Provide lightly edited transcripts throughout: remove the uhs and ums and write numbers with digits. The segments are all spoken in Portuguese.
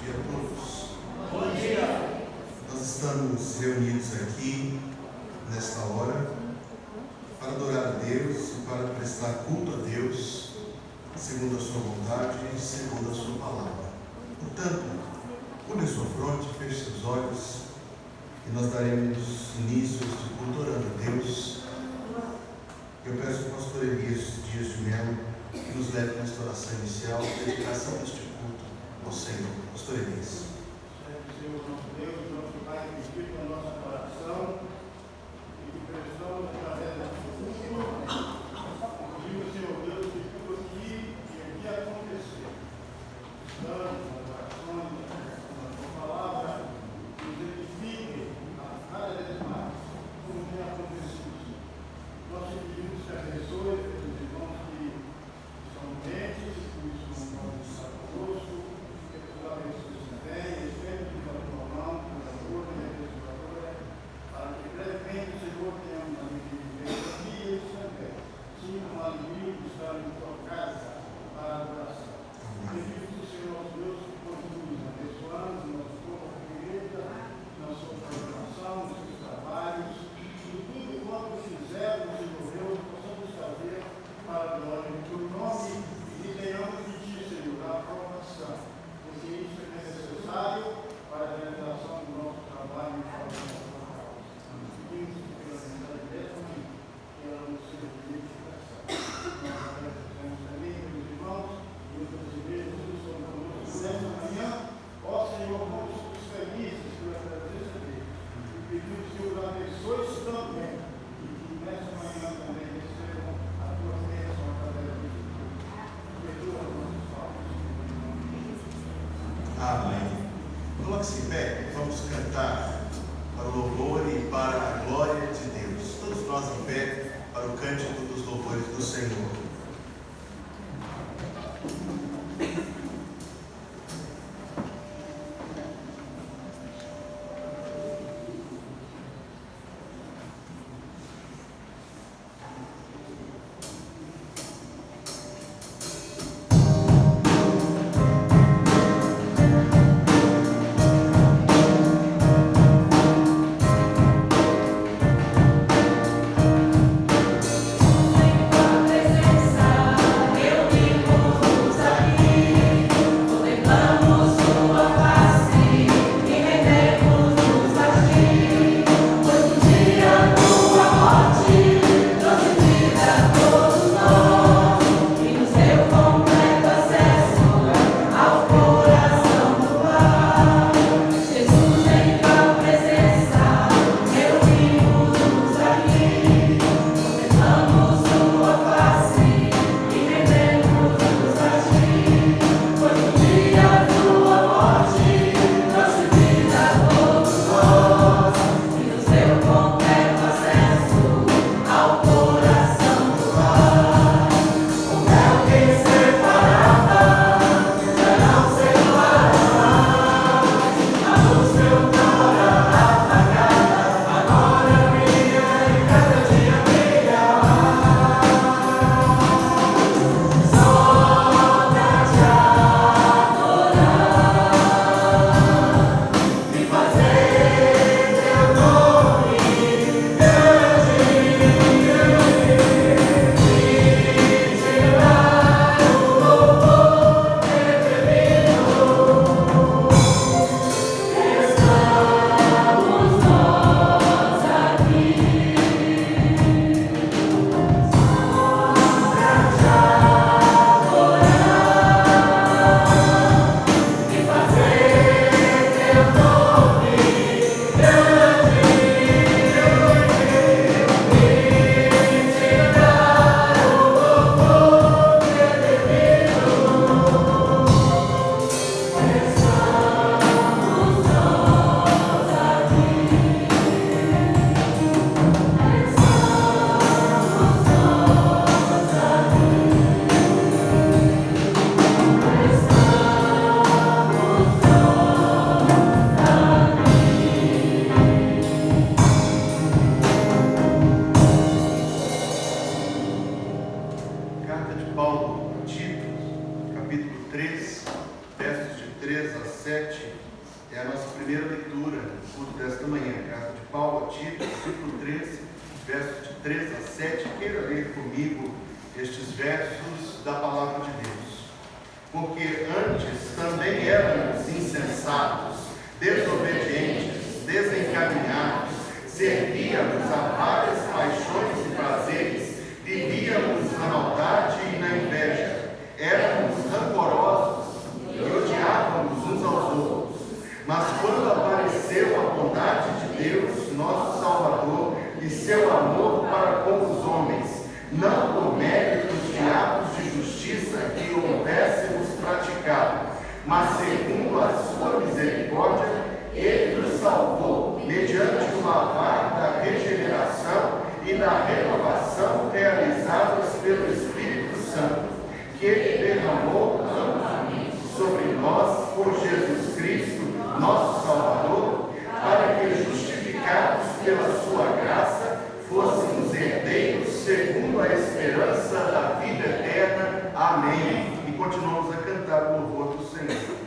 dia a todos. Bom dia. Nós estamos reunidos aqui nesta hora para adorar a Deus e para prestar culto a Deus segundo a sua vontade e segundo a sua palavra. Portanto, cubra sua fronte, feche seus olhos e nós daremos início a este culto orando a Deus. Eu peço ao pastor Elias Dias de Melo que nos leve nesta oração inicial, dedicação deste culto ao Senhor. Pastor Elias. Senhor nosso Deus, nosso Pai, Espírito na nossa oração e que prestamos através da sua palavra. Pedimos, Senhor Deus, que tudo aqui acontecer, estando nas orações, na sua palavra, nos edifique cada vez mais, como tem acontecido. Nós te pedimos que abençoe os irmãos que são doentes, que estão conosco, que nos abençoe também, sempre que nós tomamos pela ajuda e abençoadora, para que brevemente o Senhor tenha uma alegria de ver aqui e eles também. Sim, uma alegria de estar em tua casa para a adoração. Pedimos que o Senhor nosso Deus continue abençoando o nosso povo, a igreja, na sua programação, nos seus trabalhos, e tudo quanto fizermos, Senhor Deus, possamos fazer para a glória do teu nome e tenhamos de ti, Senhor, a aprovação, porque isso é necessário para a realização do nosso trabalho e para a nossa causa. Pedimos que pela verdade dessa manhã, que ela nos seja de edificação. Nós agradecemos também pelos irmãos e outras igrejas que estão conosco nessa manhã. Ó Senhor, vamos felizes pela presença deles. E pedimos que os abençoe também. E que nessa manhã também recebam a tua bênção através de Jesus. Perdoa os nossos faltas. Amém. Coloque-se em pé, vamos cantar para o louvor e para a glória de Deus. Todos nós em pé para o cântico dos louvores do Senhor. Presença 3 a 7, é a nossa primeira leitura do culto desta manhã. Carta de Paulo a Tito, capítulo 3, versos de 3 a 7. Queira ler comigo estes versos da palavra de Deus. Porque antes também éramos insensatos, desobedientes, desencaminhados, servíamos a várias paixões e prazeres, vivíamos na maldade e na inveja, éramos rancorosos e odiávamos uns aos outros. Mas quando apareceu a bondade de Deus, nosso Salvador, e seu amor para com os homens, não por méritos de atos de justiça que houvéssemos praticado, mas segundo a sua misericórdia, Ele nos salvou, mediante o lavar da regeneração e da renovação realizadas pelo Espírito Santo, que Ele derramou sobre nós por Jesus Cristo, nosso Salvador, para que, justificados pela sua graça, fôssemos herdeiros segundo a esperança da vida eterna. Amém. E continuamos a cantar o louvor do Senhor.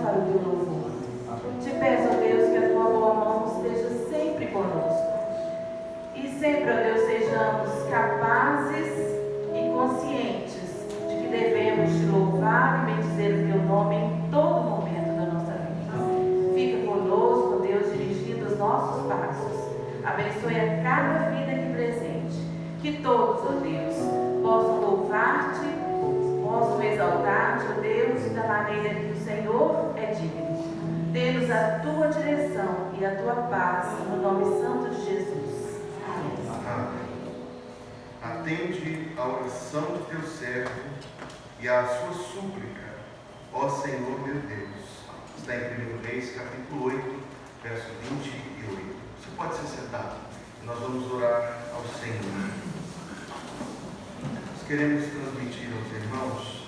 para o teu louvor. Te peço, ó Deus, que a tua boa mão esteja sempre conosco. E sempre, ó Deus, sejamos capazes e conscientes de que devemos te louvar e bendizer o teu nome em todo momento da nossa vida. Fica conosco, ó Deus, dirigindo os nossos passos. Abençoe a cada vida aqui presente. Que todos, ó Deus, possam louvar-te, possam exaltar-te, ó Deus, da maneira que o Senhor é digno. Dê-nos a tua direção e a tua paz, no nome santo de Jesus. Amém. Atende a oração de teu servo e a sua súplica, ó Senhor meu Deus. Está em 1 Reis, capítulo 8, verso 28. Você pode se sentar. Nós vamos orar ao Senhor. Nós queremos transmitir aos irmãos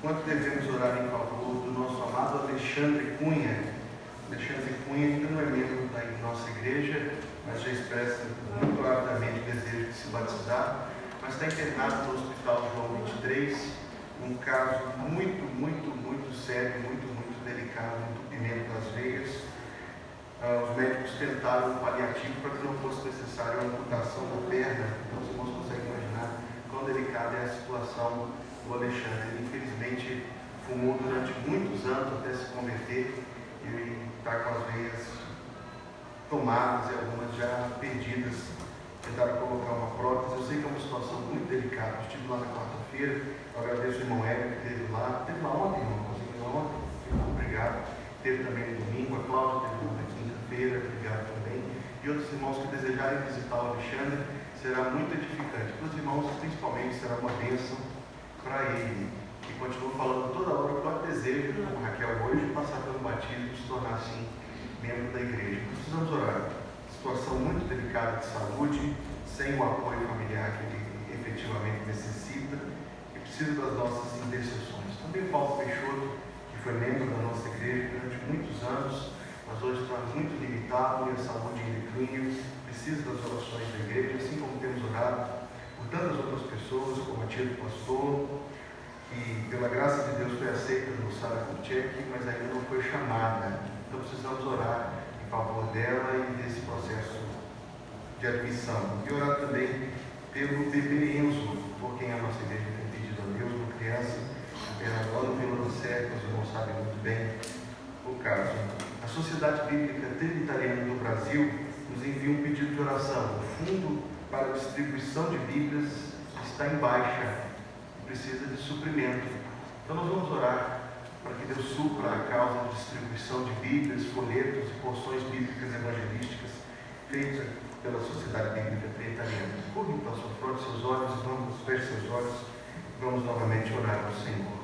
quanto devemos orar em favor do nosso amado Alexandre Cunha. Alexandre Cunha ainda não é membro da nossa igreja, mas já expressa muito ardamente o desejo de se batizar, mas está internado no Hospital João 23, um caso muito sério, muito delicado, um entupimento das veias. Os médicos tentaram um paliativo para que não fosse necessário a amputação da perna. Então, os irmãos conseguem imaginar quão delicada é a situação do Alexandre. Ele, infelizmente, fumou durante muitos anos até se converter. Ele está com as veias tomadas e algumas já perdidas. Tentaram colocar uma prótese. Eu sei que é uma situação muito delicada. Eu estive lá na quarta-feira. Eu agradeço o irmão Hélio que esteve lá. Esteve lá ontem, irmão. Consegui lá ontem. Muito obrigado. Teve também no domingo. A Cláudia teve lá na quinta-feira. Obrigado também. E outros irmãos que desejarem visitar o Alexandre, será muito edificante. Para os irmãos, principalmente, será uma bênção para ele. E continuo falando toda hora o próprio desejo, como Raquel hoje, passar pelo batismo e se tornar assim membro da igreja. Precisamos orar. Situação muito delicada de saúde, sem o apoio familiar que ele efetivamente necessita e precisa das nossas intercessões. Também Paulo Peixoto, que foi membro da nossa igreja durante muitos anos, mas hoje está muito limitado e a saúde em declínio, precisa das orações da igreja, assim como temos orado por tantas outras pessoas, como a tia do pastor, que pela graça de Deus foi aceita no Sara Kubitschek, mas ainda não foi chamada. Então precisamos orar em favor dela e desse processo de admissão. E orar também pelo bebê Enzo, por quem a nossa igreja tem pedido a Deus, uma criança, lá no Vila do Cerco, os irmãos sabem muito bem o caso. A Sociedade Bíblica Trinitariana do Brasil nos envia um pedido de oração. O fundo para a distribuição de Bíblias está em baixa e precisa de suprimento. Então nós vamos orar para que Deus supra a causa de distribuição de Bíblias, folhetos e porções bíblicas evangelísticas feitas pela Sociedade Bíblica Trinitariana. Curve então sua fronte, seus olhos, vamos feche seus olhos, vamos novamente orar ao Senhor.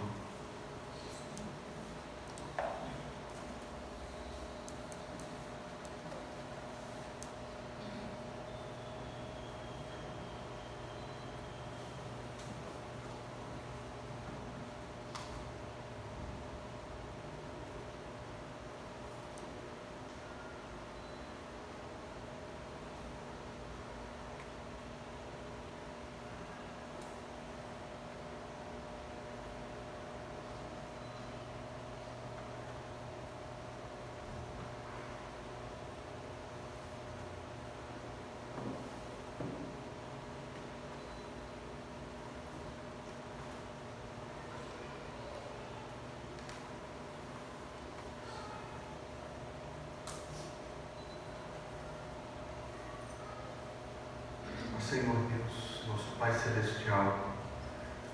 Senhor Deus, nosso Pai Celestial,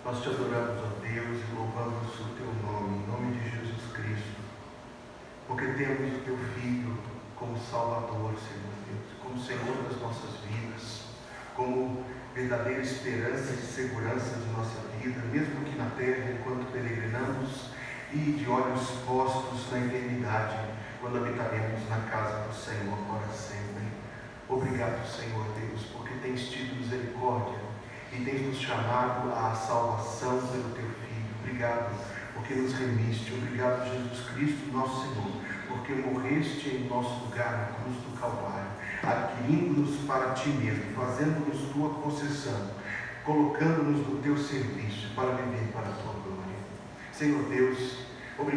nós te adoramos, ó Deus, e louvamos o teu nome, em nome de Jesus Cristo, porque temos o teu Filho como Salvador, Senhor Deus, como Senhor das nossas vidas, como verdadeira esperança e segurança de nossa vida, mesmo aqui na terra, enquanto peregrinamos, e de olhos postos na eternidade, quando habitaremos na casa do Senhor para sempre. Obrigado, Senhor Deus, porque tens tido misericórdia e tens nos chamado à salvação pelo teu Filho. Obrigado, porque nos remiste. Obrigado, Jesus Cristo, nosso Senhor, porque morreste em nosso lugar na cruz do Calvário, adquirindo-nos para ti mesmo, fazendo-nos tua possessão, colocando-nos no teu serviço para viver para a tua glória. Senhor Deus,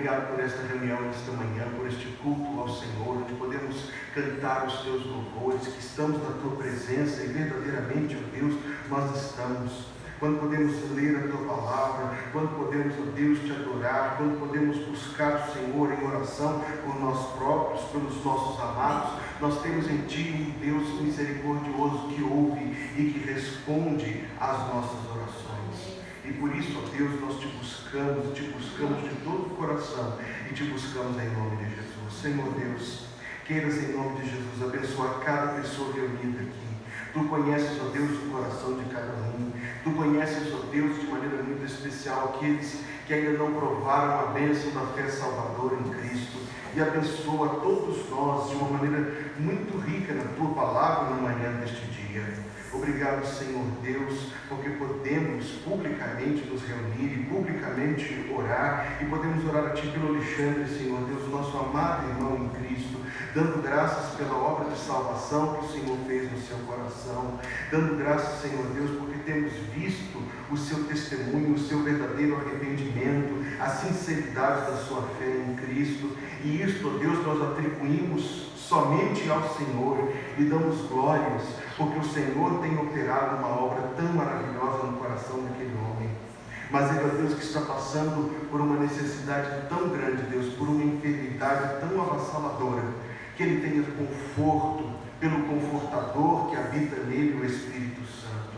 Obrigado por esta reunião nesta manhã, por este culto ao Senhor, onde podemos cantar os teus louvores, que estamos na tua presença e verdadeiramente, ó Deus, nós estamos. Quando podemos ler a tua palavra, quando podemos, ó Deus, te adorar, quando podemos buscar o Senhor em oração por nós próprios, pelos nossos amados, nós temos em ti um Deus misericordioso que ouve e que responde às nossas orações. E por isso, ó Deus, nós te buscamos de todo o coração e te buscamos em nome de Jesus. Senhor Deus, queiras em nome de Jesus abençoar cada pessoa reunida aqui. Tu conheces, ó Deus, o coração de cada um. Tu conheces, ó Deus, de maneira muito especial aqueles que ainda não provaram a bênção da fé salvadora em Cristo. E abençoa todos nós de uma maneira muito rica na tua palavra na manhã deste dia. Obrigado, Senhor Deus, porque podemos publicamente nos reunir e publicamente orar, e podemos orar a Ti pelo Alexandre, Senhor Deus, nosso amado irmão em Cristo, dando graças pela obra de salvação que o Senhor fez no seu coração, dando graças, Senhor Deus, porque temos visto o seu testemunho, o seu verdadeiro arrependimento, a sinceridade da sua fé em Cristo, e isto, ó Deus, nós atribuímos somente ao Senhor e damos glórias, porque o Senhor tem operado uma obra tão maravilhosa no coração daquele homem. Mas ele, ó Deus, que está passando por uma necessidade tão grande, Deus, por uma enfermidade tão avassaladora, que ele tenha conforto pelo confortador que habita nele, o Espírito Santo.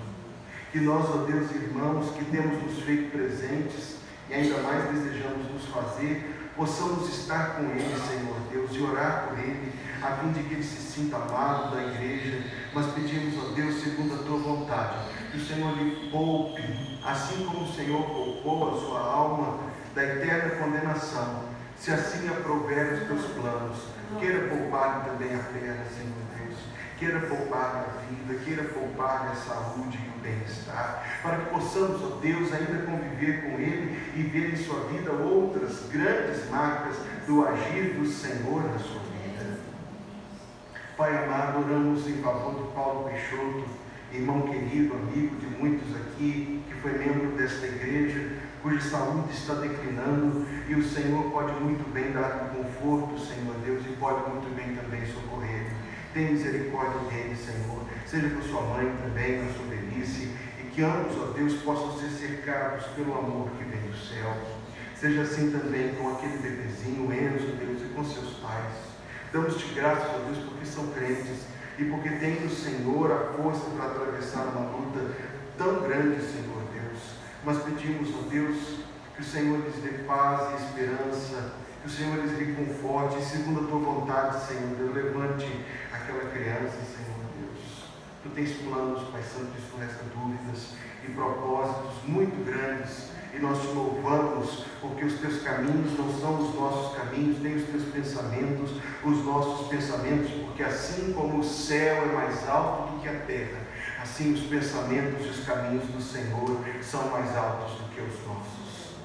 Que nós, ó Deus, irmãos, que temos nos feito presentes e ainda mais desejamos nos fazer, possamos estar com ele, Senhor Deus, e orar por ele, a fim de que ele se sinta amado da igreja. Mas pedimos, ó Deus, segundo a tua vontade, que o Senhor lhe poupe, assim como o Senhor poupou a sua alma da eterna condenação, se assim aprouver os teus planos. Queira poupar-lhe também a terra, Senhor Deus, queira poupar-lhe a vida, queira poupar-lhe a saúde e o bem-estar, para que possamos, ó Deus, ainda conviver com ele e ver em sua vida outras grandes marcas do agir do Senhor na sua vida. Pai amado, oramos em favor do Paulo Peixoto, irmão querido, amigo de muitos aqui, que foi membro desta igreja, cuja saúde está declinando, e o Senhor pode muito bem dar conforto, Senhor Deus, e pode muito bem também socorrer. Tem misericórdia dele, Senhor, seja com sua mãe também, na sua velhice, e que ambos, ó Deus, possam ser cercados pelo amor que vem do céu. Seja assim também com aquele bebezinho, Enzo, Deus, e com seus pais. Damos-te graças, ó Deus, porque são crentes e porque têm no Senhor a força para atravessar uma luta tão grande, Senhor Deus. Mas pedimos, ó Deus, que o Senhor lhes dê paz e esperança, que o Senhor lhes dê conforte, e segundo a tua vontade, Senhor Deus, levante aquela criança, Senhor Deus. Tu tens planos, Pai Santo, que isso resta dúvidas e propósitos muito grandes. E nós te louvamos, porque os teus caminhos não são os nossos caminhos, nem os teus pensamentos, os nossos pensamentos, porque assim como o céu é mais alto do que a terra, assim os pensamentos e os caminhos do Senhor são mais altos do que os nossos.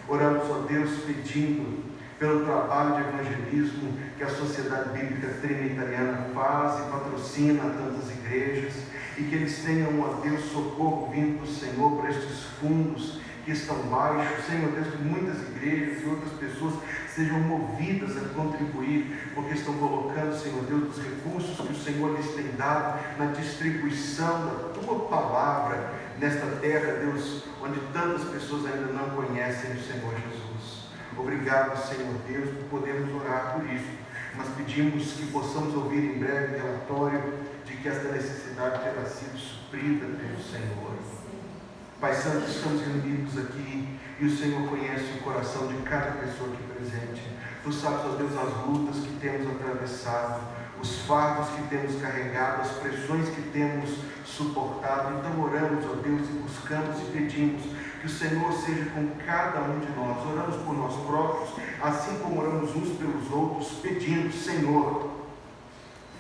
Oramos, ó Deus, pedindo pelo trabalho de evangelismo que a Sociedade Bíblica Trinitariana faz e patrocina tantas igrejas, e que eles tenham, ó Deus, socorro vindo do Senhor para estes fundos que estão baixos, Senhor Deus, que muitas igrejas e outras pessoas sejam movidas a contribuir, porque estão colocando, Senhor Deus, os recursos que o Senhor lhes tem dado na distribuição da tua palavra nesta terra, Deus, onde tantas pessoas ainda não conhecem o Senhor Jesus. Obrigado, Senhor Deus, por podermos orar por isso, mas pedimos que possamos ouvir em breve o relatório de que esta necessidade terá sido suprida pelo Senhor. Pai Santo, estamos reunidos aqui e o Senhor conhece o coração de cada pessoa aqui presente. Tu sabes, ó Deus, as lutas que temos atravessado, os fardos que temos carregado, as pressões que temos suportado. Então oramos, ó Deus, e buscamos e pedimos que o Senhor seja com cada um de nós. Oramos por nós próprios, assim como oramos uns pelos outros, pedindo, Senhor,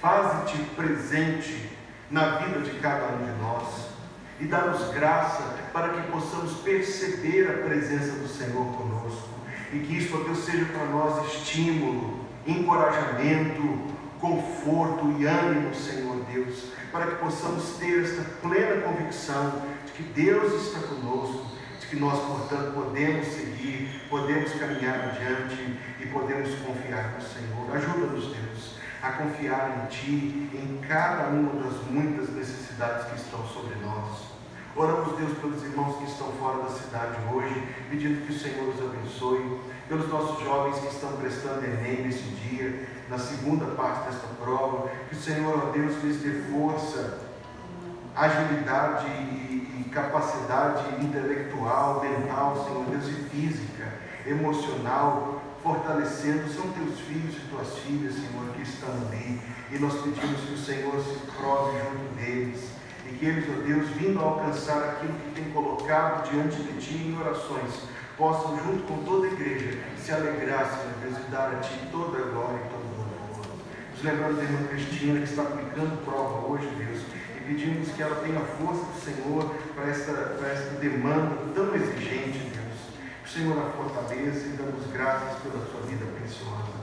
faze-te presente na vida de cada um de nós. E dá-nos graça para que possamos perceber a presença do Senhor conosco. E que isso, ó Deus, seja para nós estímulo, encorajamento, conforto e ânimo, Senhor Deus. Para que possamos ter esta plena convicção de que Deus está conosco, de que nós, portanto, podemos seguir, podemos caminhar adiante e podemos confiar no Senhor. Ajuda-nos, Deus, a confiar em Ti, em cada uma das muitas necessidades que estão sobre nós. Oramos, Deus, pelos irmãos que estão fora da cidade hoje, pedindo que o Senhor os abençoe, pelos nossos jovens que estão prestando Enem nesse dia, na segunda parte desta prova, que o Senhor, ó Deus, lhes dê força, agilidade e capacidade intelectual, mental, Senhor Deus, e física, emocional, fortalecendo. São teus filhos e tuas filhas, Senhor, que estão ali, e nós pedimos que o Senhor se prove junto deles, e que eles, ó Deus, vindo a alcançar aquilo que tem colocado diante de Ti em orações, possam, junto com toda a igreja, se alegrar, Senhor Deus, e dar a Ti toda a glória e todo o louvor. Nos lembrando da irmã Cristina, que está aplicando prova hoje, Deus, e pedimos que ela tenha a força do Senhor para esta demanda tão exigente, Deus. Que o Senhor a fortaleça, e damos graças pela sua vida preciosa.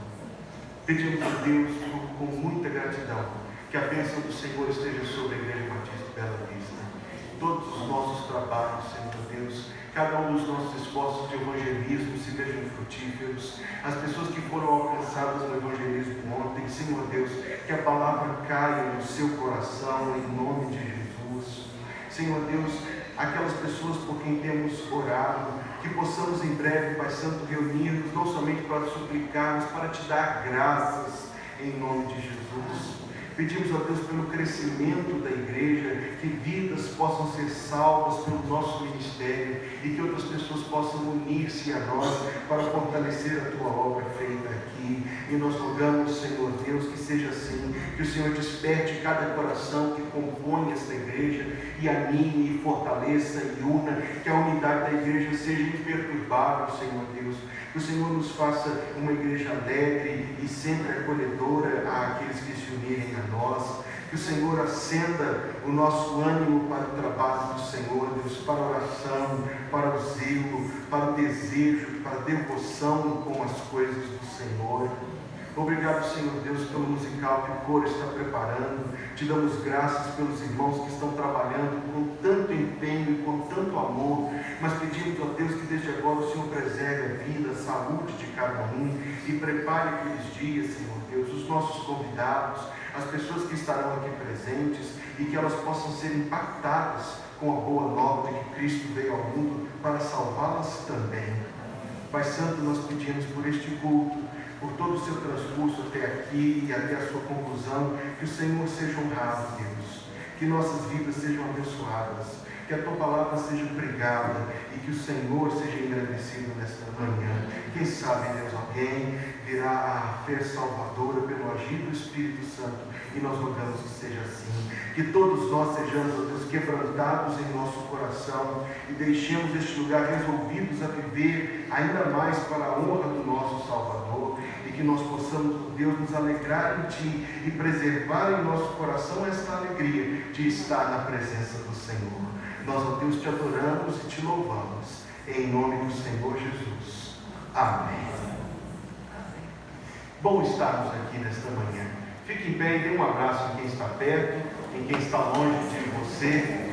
Pedimos a Deus, com muita gratidão, que a bênção do Senhor esteja sobre a Igreja Batista Bela Vista. Todos os nossos trabalhos, Senhor Deus, cada um dos nossos esforços de evangelismo se vejam frutíferos. As pessoas que foram alcançadas no evangelismo ontem, Senhor Deus, que a palavra caia no seu coração, em nome de Jesus. Senhor Deus, aquelas pessoas por quem temos orado, que possamos em breve, Pai Santo, reunir-nos, não somente para suplicar, mas para Te dar graças, em nome de Jesus. Pedimos a Deus pelo crescimento da igreja, que vidas possam ser salvas pelo nosso ministério e que outras pessoas possam unir-se a nós para fortalecer a Tua obra feita aqui. E nós rogamos, Senhor Deus, que seja assim, que o Senhor desperte cada coração que compõe esta igreja e anime, e fortaleça e una, que a unidade da igreja seja imperturbável, Senhor Deus. Que o Senhor nos faça uma igreja alegre e sempre acolhedora àqueles que se unirem a nós. Que o Senhor acenda o nosso ânimo para o trabalho do Senhor, Deus, para a oração, para o zelo, para o desejo, para a devoção com as coisas do Senhor. Obrigado, Senhor Deus, pelo musical que o coro está preparando. Te damos graças pelos irmãos que estão trabalhando com tanto empenho e com tanto amor. Mas pedimos a Deus que desde agora o Senhor preserve a vida, a saúde de cada um e prepare aqueles dias, Senhor Deus, os nossos convidados, as pessoas que estarão aqui presentes, e que elas possam ser impactadas com a boa nova de que Cristo veio ao mundo para salvá-las também. Pai Santo, nós pedimos por este culto, por todo o seu transcurso até aqui e até a sua conclusão, que o Senhor seja honrado, Deus, que nossas vidas sejam abençoadas, que a Tua palavra seja pregada e que o Senhor seja engrandecido nesta manhã. Quem sabe, Deus, alguém virá a fé salvadora pelo agir do Espírito Santo, e nós rogamos que seja assim. Que todos nós sejamos, ó Deus, quebrantados em nosso coração e deixemos este lugar resolvidos a viver ainda mais para a honra do nosso Salvador, e que nós possamos, ó Deus, nos alegrar em Ti e preservar em nosso coração esta alegria de estar na presença do Senhor. Nós, ó Deus, Te adoramos e Te louvamos, em nome do Senhor Jesus. Amém. Bom estarmos aqui nesta manhã. Fique em pé e dê um abraço em quem está perto, em quem está longe de você,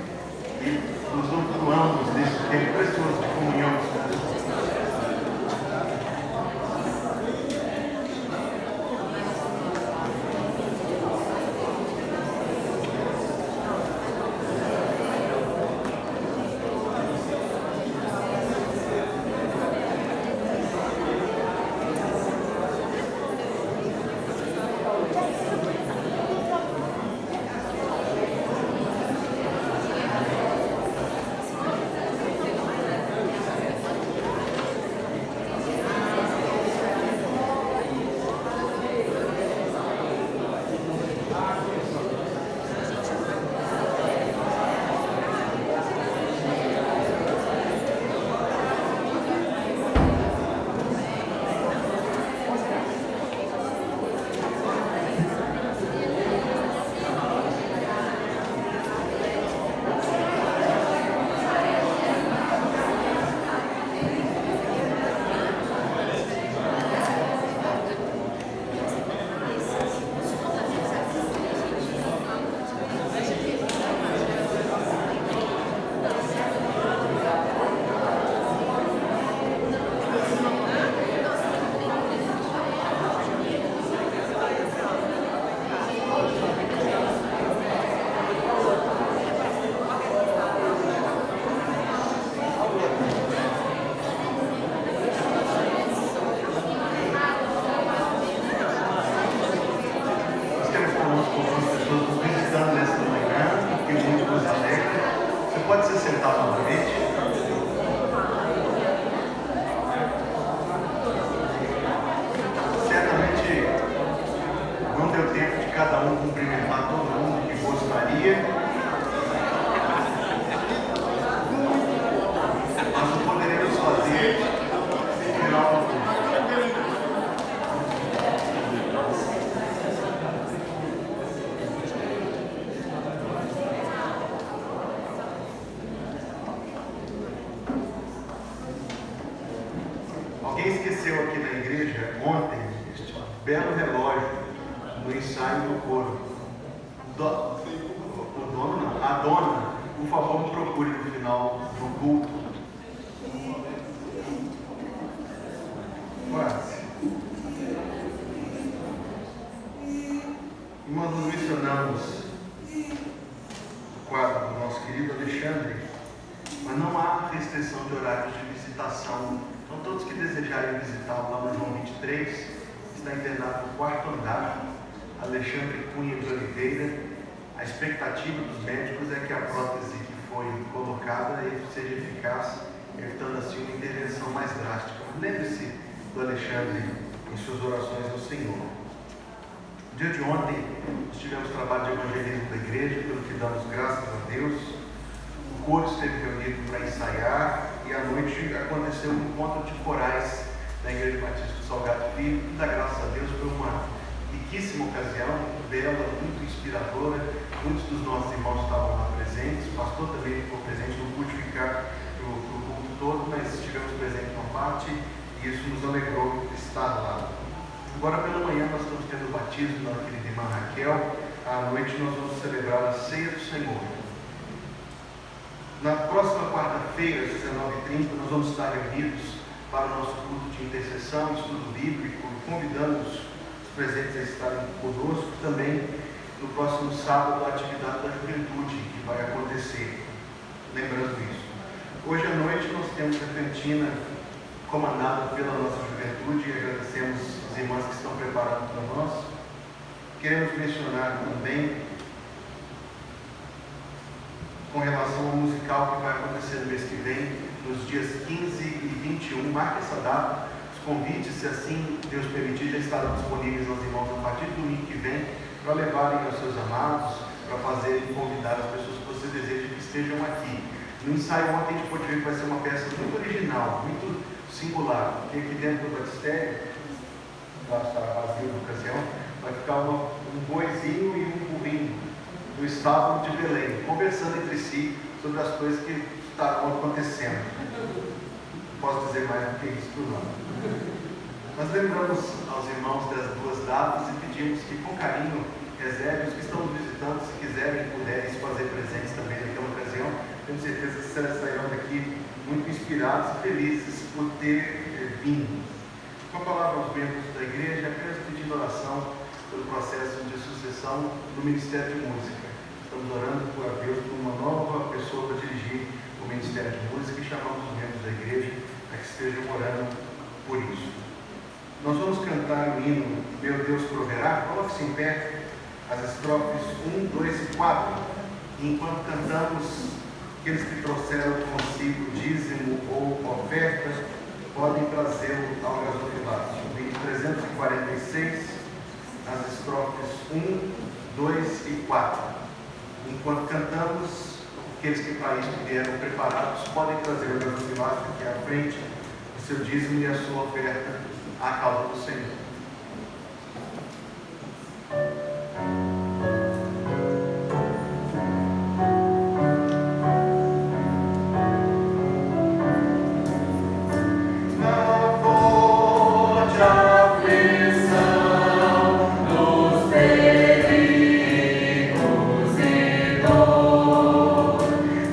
e nos honramos nesse tempo precioso de comunhão. igreja ontem este belo relógio no ensaio do coro. O dono não, a dona, por favor, me procure no final do culto. Quase. Irmãos, nos mencionamos o quadro do nosso querido Alexandre, mas não há restrição de horários de visitação. Então, todos que desejarem visitá-lo lá no João 23, está internado no 4º andar, Alexandre Cunha de Oliveira. A expectativa dos médicos é que a prótese que foi colocada seja eficaz, evitando assim uma intervenção mais drástica. Lembre-se do Alexandre em suas orações ao Senhor. No dia de ontem, nós tivemos trabalho de evangelismo da igreja, pelo que damos graças a Deus. O coro esteve reunido para ensaiar e à noite aconteceu um encontro de corais na Igreja Batista do Salgado Filho. E da graças a Deus foi uma riquíssima ocasião, muito bela, muito inspiradora. Muitos dos nossos irmãos estavam lá presentes, o pastor também ficou presente, não pude ficar para o culto todo, mas estivemos presentes uma parte e isso nos alegrou estar lá. Agora pela manhã nós estamos tendo o batismo da querida irmã Raquel. À noite nós vamos celebrar a ceia do Senhor. Na próxima quarta-feira, às 19h30, nós vamos estar reunidos para o nosso culto de intercessão, estudo bíblico. Convidamos os presentes a estarem conosco. Também no próximo sábado, a atividade da juventude que vai acontecer. Lembrando isso. Hoje à noite nós temos a cantina comandada pela nossa juventude e agradecemos as irmãs que estão preparando para nós. Queremos mencionar também com relação ao musical que vai acontecer no mês que vem, nos dias 15 e 21. Marque essa data. Os convites, se assim Deus permitir, já estarão disponíveis aos irmãos a partir do domingo que vem, para levarem aos seus amados, para fazerem convidar as pessoas que você deseja que estejam aqui. No ensaio ontem a gente pode ver que vai ser uma peça muito original, muito singular, porque aqui dentro do batistério, lá está vazio na ocasião, vai ficar um boizinho e um burrinho do estábulo de Belém, conversando entre si sobre as coisas que estarão acontecendo. Não posso dizer mais do que isso por nós. Nós lembramos aos irmãos das duas datas e pedimos que com carinho reservem os que estão nos visitando, se quiserem e puderem se fazer presentes também naquela ocasião. Tenho certeza que sairão daqui muito inspirados e felizes por ter vindo. Com a palavra aos membros da igreja, apenas pedindo oração pelo processo de sucessão do Ministério de Música. Estamos orando por Deus por uma nova pessoa para dirigir o Ministério de Música e chamamos os membros da igreja a que estejam orando por isso. Nós vamos cantar o hino Meu Deus Proverá. Coloque-se em pé, as estrofes 1, 2 e 4. E enquanto cantamos, aqueles que trouxeram consigo dízimo ou oferta, podem trazê-lo ao gasofilácio. O hino 346, as estrofes 1, 2 e 4. Enquanto cantamos, aqueles que para isso vieram preparados, podem trazer o gasofilácio aqui à frente, o seu dízimo e a sua oferta à causa do Senhor.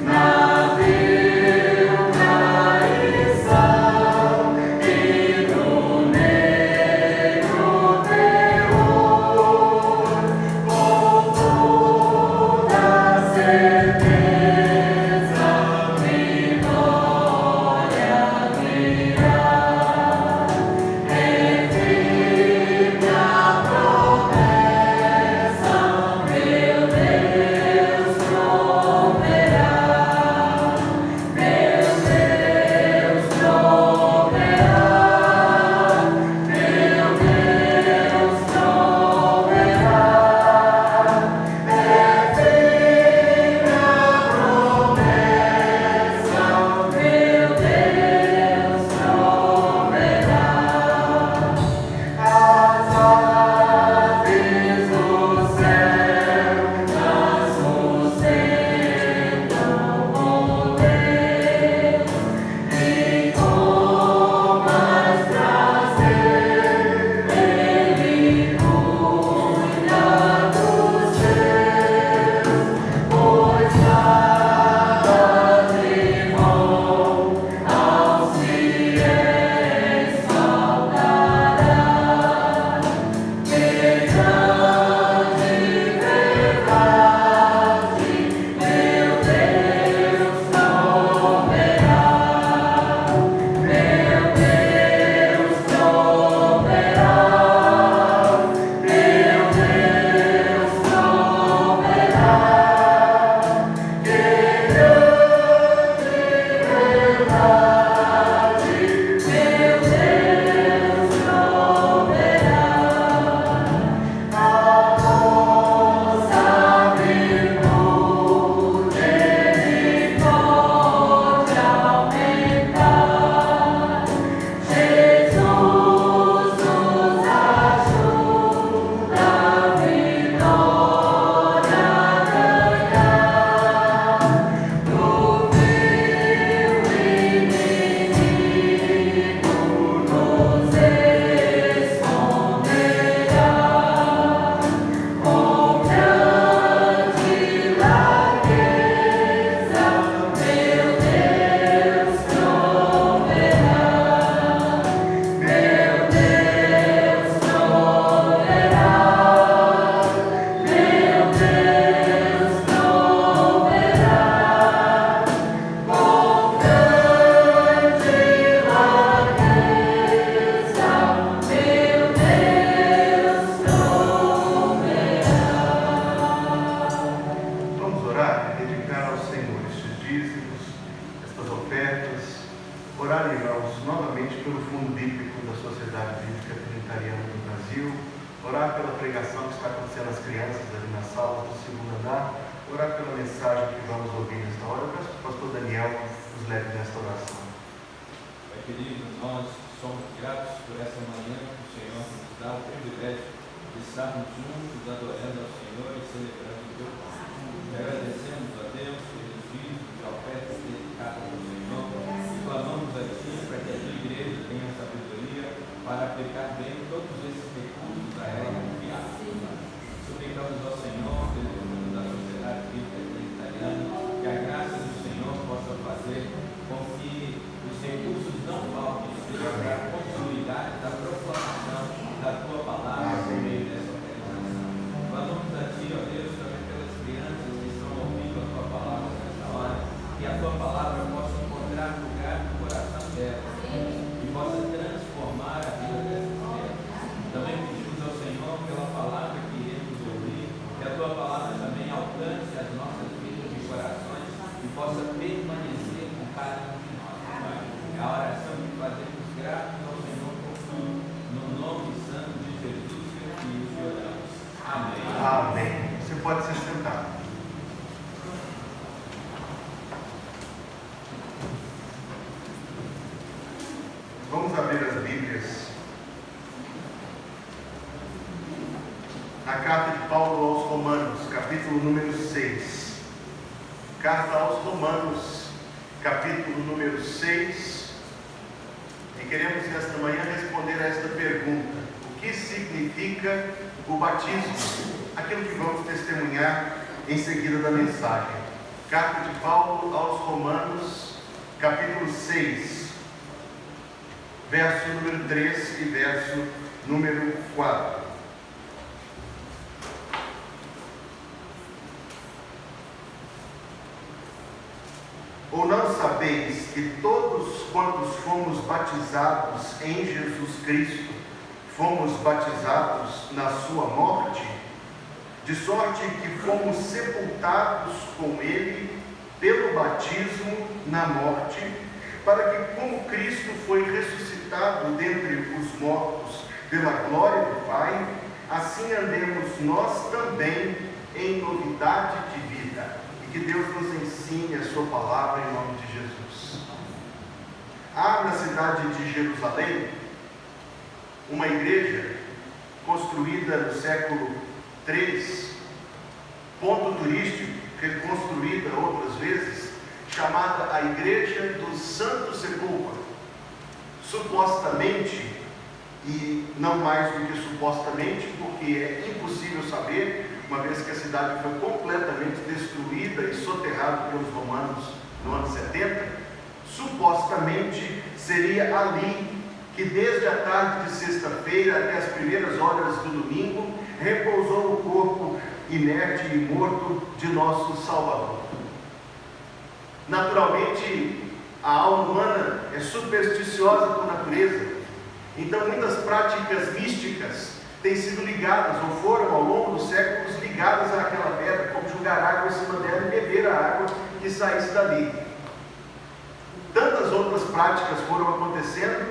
Navio, traição e no presbiteriano do Brasil, orar pela pregação que está acontecendo às crianças ali na sala do segundo andar, orar pela mensagem que vamos ouvir nesta hora. Eu peço que o pastor Daniel nos leve nesta oração. Pai querido, nós somos gratos por essa manhã que o Senhor nos dá o privilégio de estarmos juntos, adorando ao Senhor e celebrando o teu nome. Agradecemos a Deus pelos vídeos e ofertas dedicadas ao Senhor e clamamos a Ti para que a Tua igreja tenha sabedoria para aplicar bem todos esses recursos a ela confiados. Suplicamos ao Senhor, pelo mundo da sociedade bíblica presbiteriana, que a graça do Senhor possa fazer com que os recursos não faltem, seja para a continuidade da proclamação da Tua palavra por meio dessa organização. Clamamos a Ti, ó Deus, também pelas crianças que estão ouvindo a Tua palavra nesta hora, que a Tua palavra possa encontrar lugar no coração delas e possa transformar a vida dessas crianças. Também pedimos ao Senhor pela palavra que iremos ouvir, que a Tua palavra também alcance as nossas vidas e corações e possa permanecer com cada um de nós, Pai. É a oração que fazemos gratos ao Senhor por tudo, no nome santo de Jesus que oramos. Amém. Amém. Você pode se sentar. Vamos abrir as Bíblias na carta de Paulo aos Romanos, capítulo número 6. Carta aos Romanos, capítulo número 6. E queremos nesta manhã responder a esta pergunta: o que significa o batismo? Aquilo que vamos testemunhar em seguida da mensagem. Carta de Paulo aos Romanos, capítulo 6. Verso número 3 e verso número 4. Ou não sabeis que todos quantos fomos batizados em Jesus Cristo, fomos batizados na sua morte? De sorte que fomos sepultados com ele pelo batismo na morte, para que, como Cristo foi ressuscitado dentre os mortos pela glória do Pai, assim andemos nós também em novidade de vida. E que Deus nos ensine a sua palavra em nome de Jesus. Há na cidade de Jerusalém uma igreja construída no século III, ponto turístico, reconstruída outras vezes, chamada a Igreja do Santo Sepulcro. Supostamente, e não mais do que supostamente, porque é impossível saber, uma vez que a cidade foi completamente destruída e soterrada pelos romanos no ano 70, supostamente seria ali que desde a tarde de sexta-feira até as primeiras horas do domingo repousou o corpo inerte e morto de nosso Salvador. Naturalmente, a alma humana é supersticiosa por natureza, então muitas práticas místicas têm sido ligadas, ou foram ao longo dos séculos ligadas àquela pedra, como jogar água em cima dela e beber a água que saísse dali. Tantas outras práticas foram acontecendo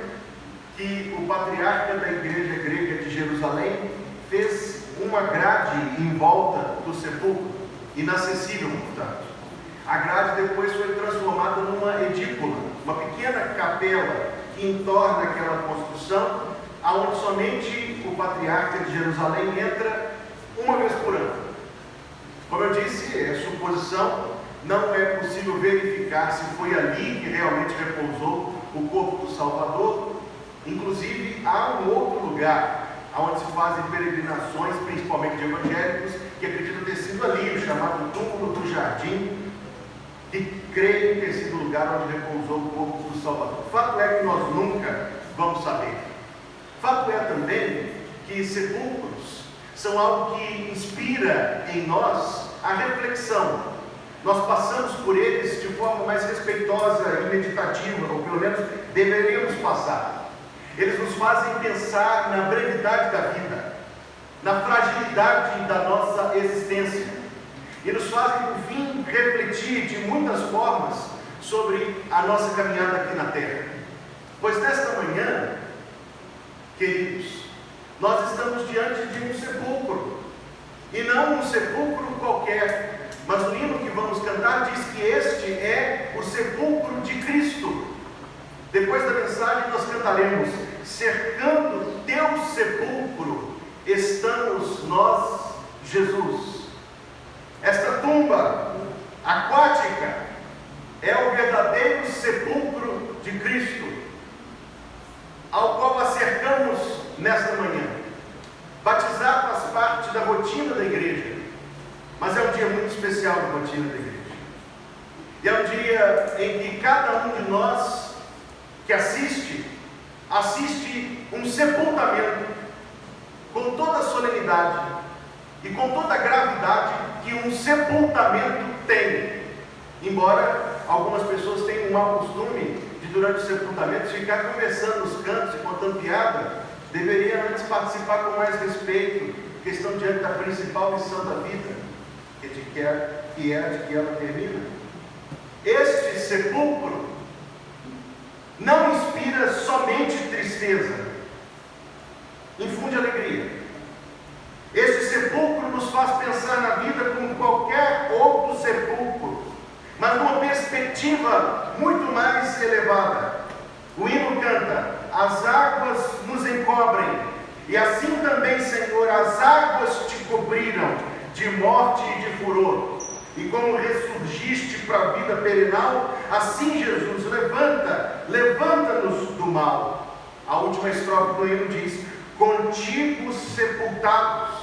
que o patriarca da igreja grega de Jerusalém fez uma grade em volta do sepulcro, inacessível, portanto. A grade depois foi transformada numa edícula, uma pequena capela que entorna aquela construção, aonde somente o patriarca de Jerusalém entra uma vez por ano. Como eu disse, é suposição, não é possível verificar se foi ali que realmente repousou o corpo do Salvador. Inclusive, há um outro lugar onde se fazem peregrinações, principalmente de evangélicos, que acreditam ter sido ali, o chamado túmulo do jardim, que creem ter sido o lugar onde repousou o corpo do Salvador. Fato é que nós nunca vamos saber. Fato é também que sepulcros são algo que inspira em nós a reflexão. Nós passamos por eles de forma mais respeitosa e meditativa, ou pelo menos deveríamos passar. Eles nos fazem pensar na brevidade da vida, na fragilidade da nossa existência, e nos fazem, por fim, refletir de muitas formas sobre a nossa caminhada aqui na Terra. Pois nesta manhã, queridos, nós estamos diante de um sepulcro, e não um sepulcro qualquer, mas o hino que vamos cantar diz que este é o sepulcro de Cristo. Depois da mensagem nós cantaremos: cercando teu sepulcro estamos nós, Jesus. Esta tumba aquática é o verdadeiro sepulcro de Cristo, ao qual a cercamos nesta manhã. Batizar faz parte da rotina da igreja, mas é um dia muito especial da rotina da igreja. E é um dia em que cada um de nós que assiste um sepultamento com toda a solenidade e com toda a gravidade que um sepultamento tem. Embora algumas pessoas tenham um mau costume de, durante o sepultamento, ficar conversando nos cantos e contando piada, deveria antes participar com mais respeito, porque estão diante da principal missão da vida, que é a de que ela termina. Este sepulcro não inspira somente tristeza, infunde alegria. Este sepulcro nos faz pensar na vida como qualquer outro sepulcro, mas numa perspectiva muito mais elevada. O hino canta: as águas nos encobrem, e assim também, Senhor, as águas te cobriram de morte e de furor. E como ressurgiste para a vida perenal, assim, Jesus, levanta-nos do mal. A última estrofe do hino diz: contigo sepultados,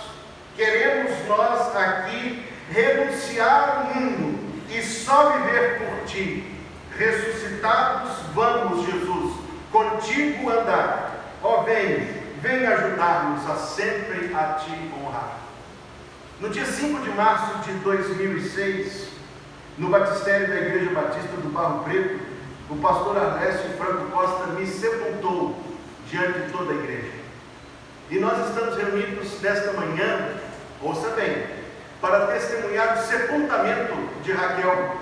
queremos nós aqui renunciar ao mundo e só viver por ti. Ressuscitados vamos, Jesus, contigo andar. Ó, vem ajudar-nos a sempre a ti honrar. No dia 5 de março de 2006, no batistério da Igreja Batista do Barro Preto, o pastor Arnécio Franco Costa me sepultou diante de toda a igreja. E nós estamos reunidos nesta manhã, ouça bem, para testemunhar o sepultamento de Raquel.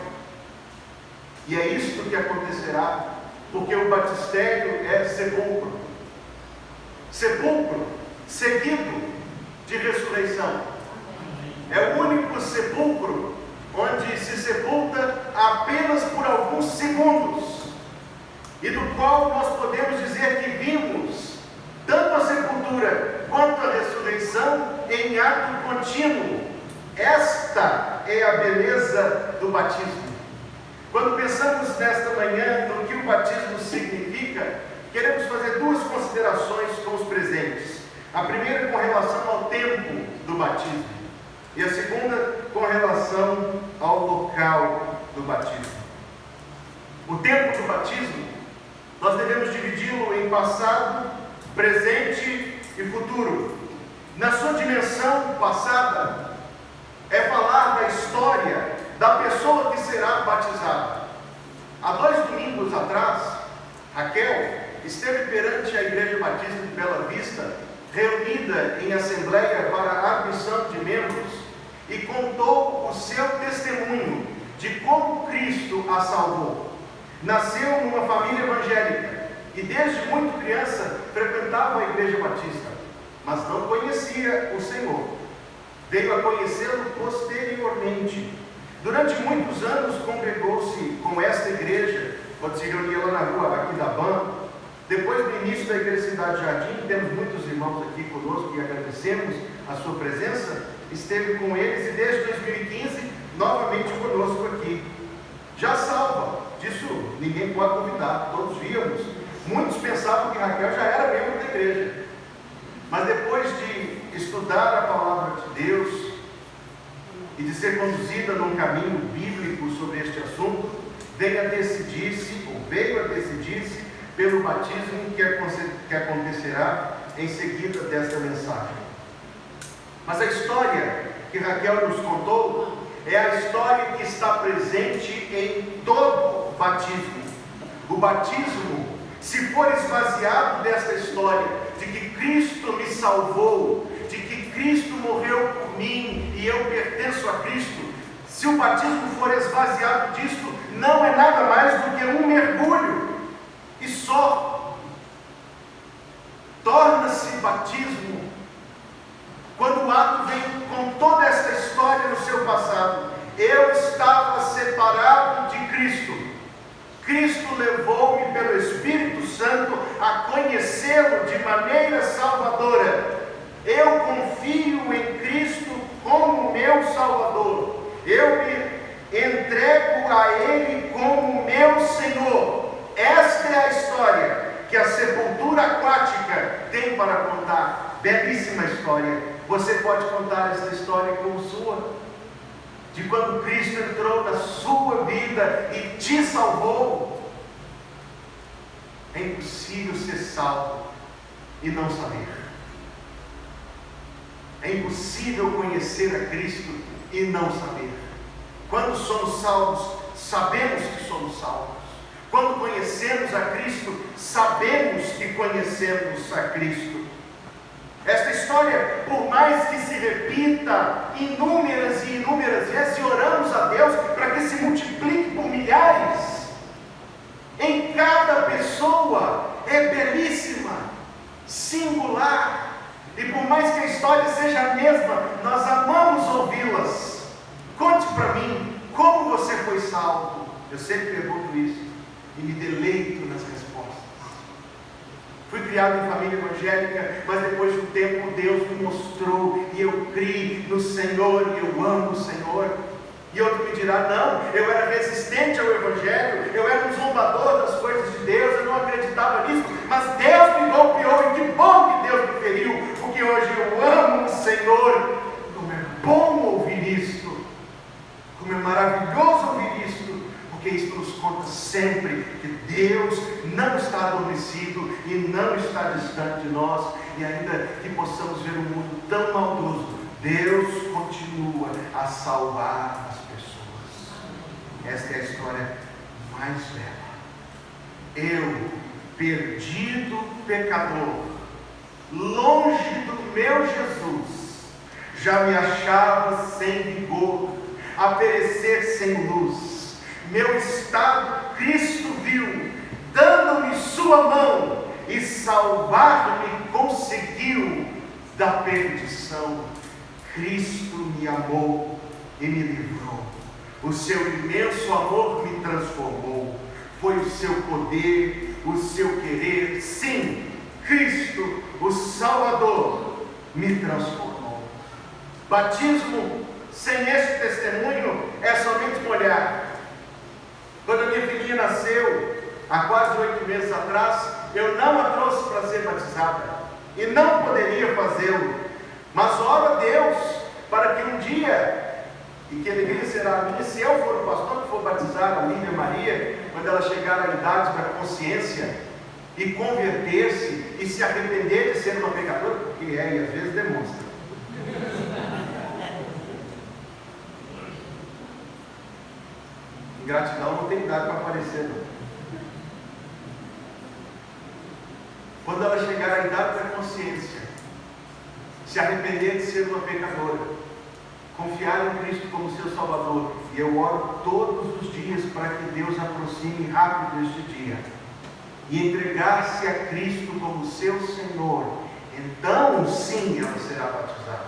E é isto que acontecerá, porque o batistério é sepulcro. Sepulcro seguido de ressurreição. É o único sepulcro onde se sepulta apenas por alguns segundos, e do qual nós podemos dizer que vimos tanto a sepultura quanto a ressurreição em ato contínuo. Esta é a beleza do batismo. Quando pensamos nesta manhã no que o batismo significa, queremos fazer duas considerações com os presentes. A primeira com relação ao tempo do batismo, e a segunda com relação ao local do batismo. O tempo do batismo, nós devemos dividi-lo em passado, presente e futuro. Na sua dimensão passada, é falar da história da pessoa que será batizada. Há 2 domingos atrás, Raquel esteve perante a Igreja Batista de Bela Vista, reunida em assembleia para a admissão de membros, e contou o seu testemunho de como Cristo a salvou. Nasceu numa família evangélica e desde muito criança frequentava a Igreja Batista, mas não conhecia o Senhor. Veio a conhecê-lo posteriormente. Durante muitos anos congregou-se com esta igreja, quando se reunia lá na rua Aquidabã. Depois do início da Igreja Cidade Jardim, temos muitos irmãos aqui conosco e agradecemos a sua presença. Esteve com eles e desde 2015 novamente conosco aqui. Já salva, disso ninguém pode duvidar, todos víamos. Muitos pensavam que Raquel já era membro da igreja, mas depois de estudar a palavra de Deus e de ser conduzida num caminho bíblico sobre este assunto, veio a decidir-se pelo batismo que acontecerá em seguida desta mensagem. Mas a história que Raquel nos contou é a história que está presente em todo batismo. O batismo, se for esvaziado desta história de que Cristo me salvou, de que Cristo morreu por mim e eu pertenço a Cristo, se o batismo for esvaziado disto, não é nada mais do que um mergulho e só. Torna-se batismo reconhecê-lo de maneira salvadora. Eu confio em Cristo como meu Salvador. Eu me entrego a Ele como meu Senhor. Esta é a história que a sepultura aquática tem para contar. Belíssima história. Você pode contar essa história como sua, de quando Cristo entrou na sua vida e te salvou. É impossível ser salvo e não saber. É impossível conhecer a Cristo e não saber. Quando somos salvos, sabemos que somos salvos. Quando conhecemos a Cristo, sabemos que conhecemos a Cristo. Esta história, por mais que se repita inúmeras e inúmeras vezes, e oramos a Deus para que se multiplique por milhares, em cada pessoa é belíssima, singular, e por mais que a história seja a mesma, nós amamos ouvi-las. Conte para mim como você foi salvo. Eu sempre pergunto isso e me deleito nas respostas. Fui criado em família evangélica, mas depois de um tempo Deus me mostrou e eu criei no Senhor e eu amo o Senhor. E outro me dirá, não, eu era resistente ao Evangelho, eu era um zombador das coisas de Deus, eu não acreditava nisso, mas Deus me golpeou e que bom que Deus me feriu, porque hoje eu amo o Senhor. Como é bom ouvir isto, como é maravilhoso ouvir isto, porque isso nos conta sempre que Deus não está adormecido e não está distante de nós, e ainda que possamos ver um mundo tão maldoso, Deus continua a salvar as pessoas. Esta é a história mais bela. Eu, perdido pecador, longe do meu Jesus, já me achava sem vigor, a perecer sem luz. Meu estado Cristo viu, dando-me sua mão, e salvar-me conseguiu da perdição. Cristo me amou e me livrou. O seu imenso amor me transformou. Foi o seu poder, o seu querer. Sim, Cristo, o Salvador, me transformou. Batismo sem esse testemunho é somente molhar. Quando a minha filhinha nasceu, há quase 8 meses atrás, eu não a trouxe para ser batizada e não poderia fazê-lo. Mas oro a Deus para que um dia, e que a alegria será a minha, se eu for o pastor que for batizar a Lívia Maria, quando ela chegar à idade da consciência e converter-se e se arrepender de ser uma pecadora, porque é e às vezes demonstra. Ingratidão não tem idade para aparecer, não. Quando ela chegar à idade da consciência, se arrepender de ser uma pecadora, confiar em Cristo como seu Salvador, e eu oro todos os dias para que Deus aproxime rápido este dia, e entregar-se a Cristo como seu Senhor, então sim ela será batizada,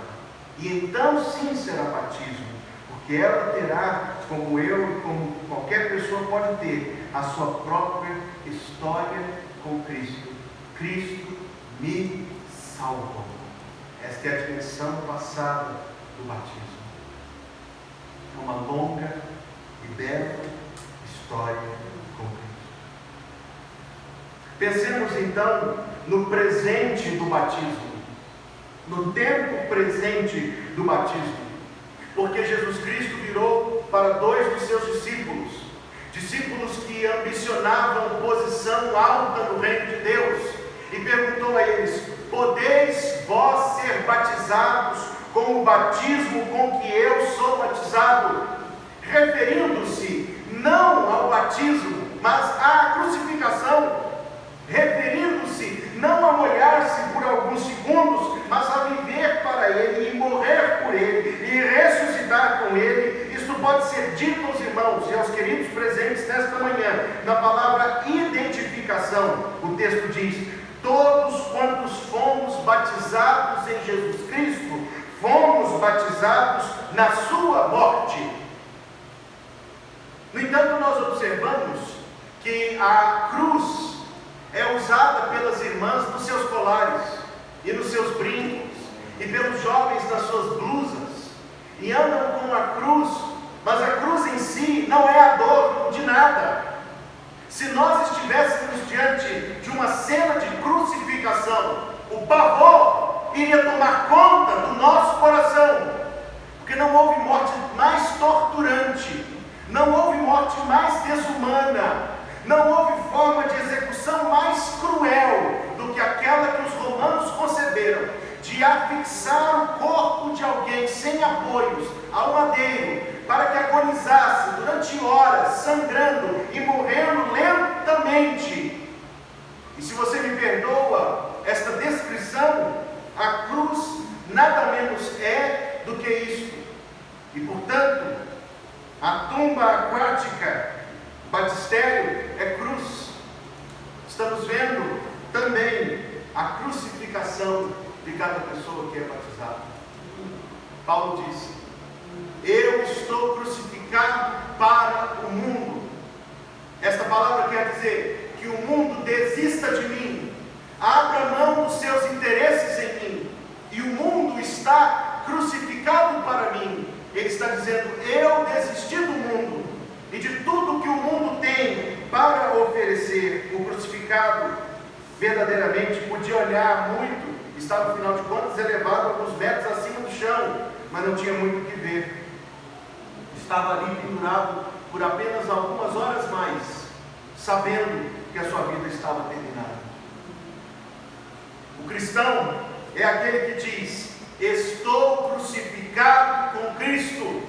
e então sim será batismo, porque ela terá, como eu, como qualquer pessoa pode ter, a sua própria história com Cristo. Cristo me salvou. Esta é a dimensão passada do batismo. É uma longa e bela história com Cristo. Pensemos então no presente do batismo, no tempo presente do batismo, porque Jesus Cristo virou para 2 dos seus discípulos que ambicionavam posição alta no reino de Deus, e perguntou a eles: podeis vós ser batizados com o batismo com que eu sou batizado? Referindo-se não ao batismo, mas à crucificação, referindo-se não a molhar-se por alguns segundos, mas a viver para Ele e morrer por Ele e ressuscitar com Ele. Isto pode ser dito aos irmãos e aos queridos presentes nesta manhã, na palavra identificação. O texto diz: todos quantos fomos batizados em Jesus Cristo, fomos batizados na sua morte. No entanto, nós observamos que a cruz é usada pelas irmãs nos seus colares e nos seus brincos, e pelos jovens nas suas blusas, e andam com a cruz, mas a cruz em si não é adorno de nada. Se nós estivéssemos diante de uma cena de crucificação, o pavor iria tomar conta do nosso coração, porque não houve morte mais torturante, não houve morte mais desumana, não houve forma de execução mais cruel do que aquela que os romanos conceberam, de afixar o corpo de alguém sem apoios ao madeiro, para que agonizasse durante horas, sangrando e morrendo lentamente. E se você me perdoa esta descrição, a cruz nada menos é do que isto. E portanto, a tumba aquática, o batistério, é cruz. Estamos vendo também a crucificação de cada pessoa que é batizada. Paulo disse: eu estou crucificado para o mundo. Esta palavra quer dizer que o mundo desista de mim, abra mão dos seus interesses em mim, e o mundo está crucificado para mim. Ele está dizendo: eu desisti do mundo e de tudo que o mundo tem para oferecer. O crucificado verdadeiramente podia olhar muito, estava, afinal de contas, elevado alguns metros acima do chão, mas não tinha muito o que ver. Estava ali pendurado por apenas algumas horas mais, sabendo que a sua vida estava terminada. O cristão é aquele que diz: estou crucificado com Cristo.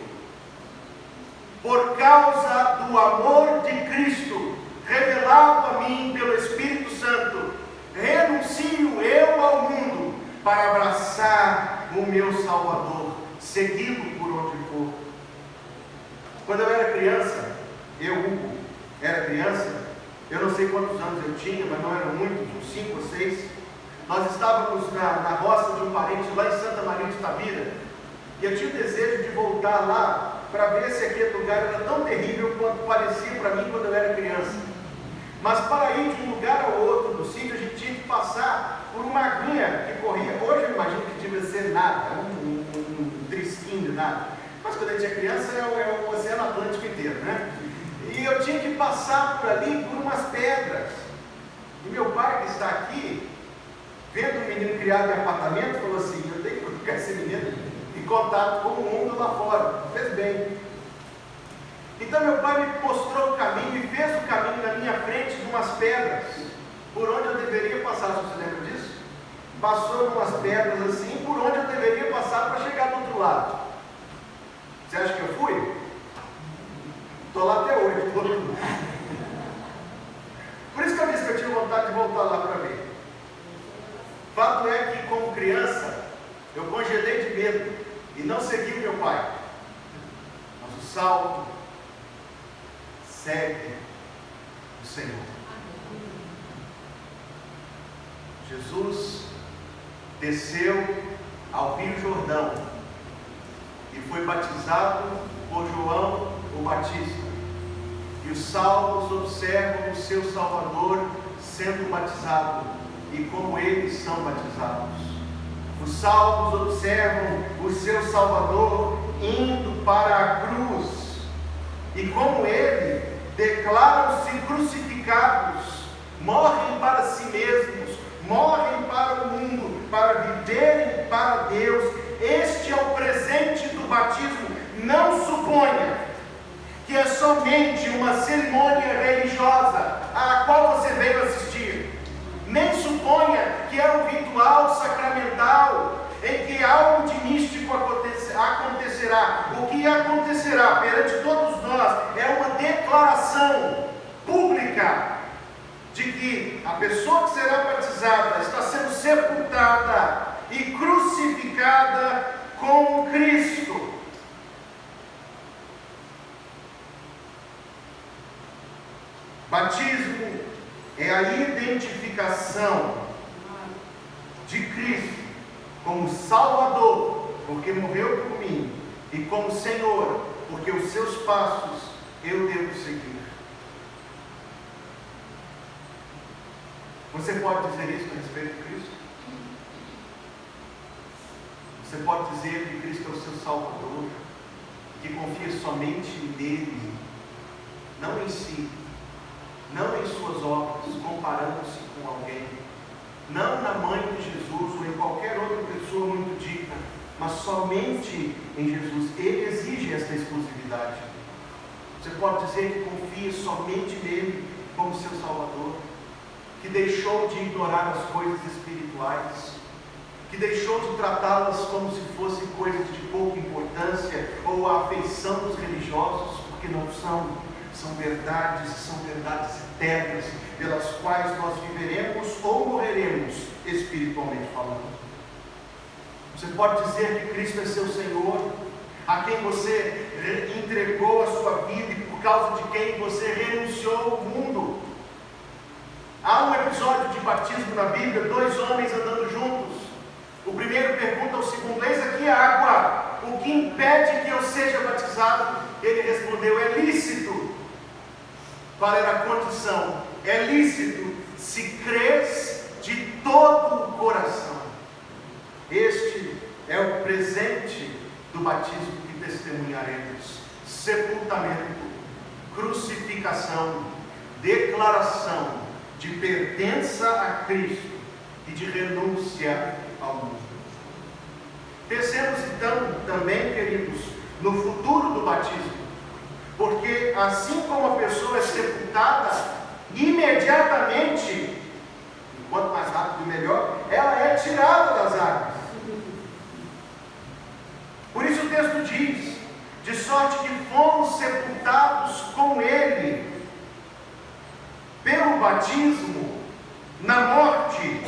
Por causa do amor de Cristo, revelado a mim pelo Espírito Santo, renuncio eu ao mundo para abraçar o meu Salvador, segui-lo por onde for. Quando eu era criança, Hugo, era criança, eu não sei quantos anos eu tinha, mas não eram muitos, uns 5 ou 6. Nós estávamos na roça de um parente lá em Santa Maria de Itabira, e eu tinha o desejo de voltar lá para ver se aquele lugar era tão terrível quanto parecia para mim quando eu era criança. Mas para ir de um lugar ao outro do sítio, a gente tinha que passar por uma aguinha que corria. Hoje eu imagino que devia ser nada, um trisquinho de nada. Mas quando a gente é criança é o Oceano Atlântico inteiro, né? E eu tinha que passar por ali por umas pedras. E meu pai, que está aqui, vendo um menino criado em apartamento, falou assim: eu tenho que colocar esse menino em contato com o mundo lá fora. Fez bem. Então meu pai me mostrou o caminho e fez o caminho na minha frente de umas pedras, por onde eu deveria passar. Você lembra disso? Passou umas pedras assim, por onde eu deveria passar para chegar do outro lado. Você acha que eu fui? Estou lá até hoje. Por isso que eu disse que eu tinha vontade de voltar lá para ver. Fato é que, como criança, eu congelei de medo e não segui o meu pai. Mas o salvo segue o Senhor. Jesus desceu ao Rio Jordão e foi batizado por João o Batista. E os salvos observam o seu Salvador sendo batizado e como eles são batizados. Os salvos observam o seu Salvador indo para a cruz e como ele declaram-se crucificados, morrem para si mesmos, morrem para o mundo, para viverem para Deus. Este é o presente do batismo. Não suponha que é somente uma cerimônia religiosa a qual você veio assistir. Nem suponha que é um ritual sacramental em que algo de místico acontecerá. O que acontecerá perante todos nós é uma declaração pública de que a pessoa que será batizada está sendo sepultada e crucificada com Cristo. Batismo é a identificação de Cristo como Salvador, porque morreu por mim, e como Senhor, porque os seus passos eu devo seguir. Você pode dizer isso a respeito de Cristo? Você pode dizer que Cristo é o seu Salvador, que confia somente nele, não em si, não em suas obras, comparando-se com alguém, não na mãe de Jesus ou em qualquer outra pessoa muito digna, mas somente em Jesus. Ele exige esta exclusividade. Você pode dizer que confia somente nele como seu Salvador, que deixou de ignorar as coisas espirituais, que deixou de tratá-las como se fossem coisas de pouca importância ou a afeição dos religiosos, porque não são. São verdades eternas, pelas quais nós viveremos ou morreremos, espiritualmente falando. Você pode dizer que Cristo é seu Senhor, a quem você entregou a sua vida e por causa de quem você renunciou ao mundo. Há um episódio de batismo na Bíblia, 2 homens andando juntos. O primeiro pergunta ao segundo: eis aqui a água, o que impede que eu seja batizado? Ele respondeu: é lícito. Qual era a condição? É lícito se crês de todo o coração. Este é o presente do batismo que testemunharemos: sepultamento, crucificação, declaração de pertença a Cristo e de renúncia ao mundo. Pensemos então também, queridos, no futuro do batismo. Porque assim como a pessoa é sepultada, imediatamente, e quanto mais rápido melhor, ela é tirada das águas. Por isso o texto diz: de sorte que fomos sepultados com Ele, pelo batismo, na morte,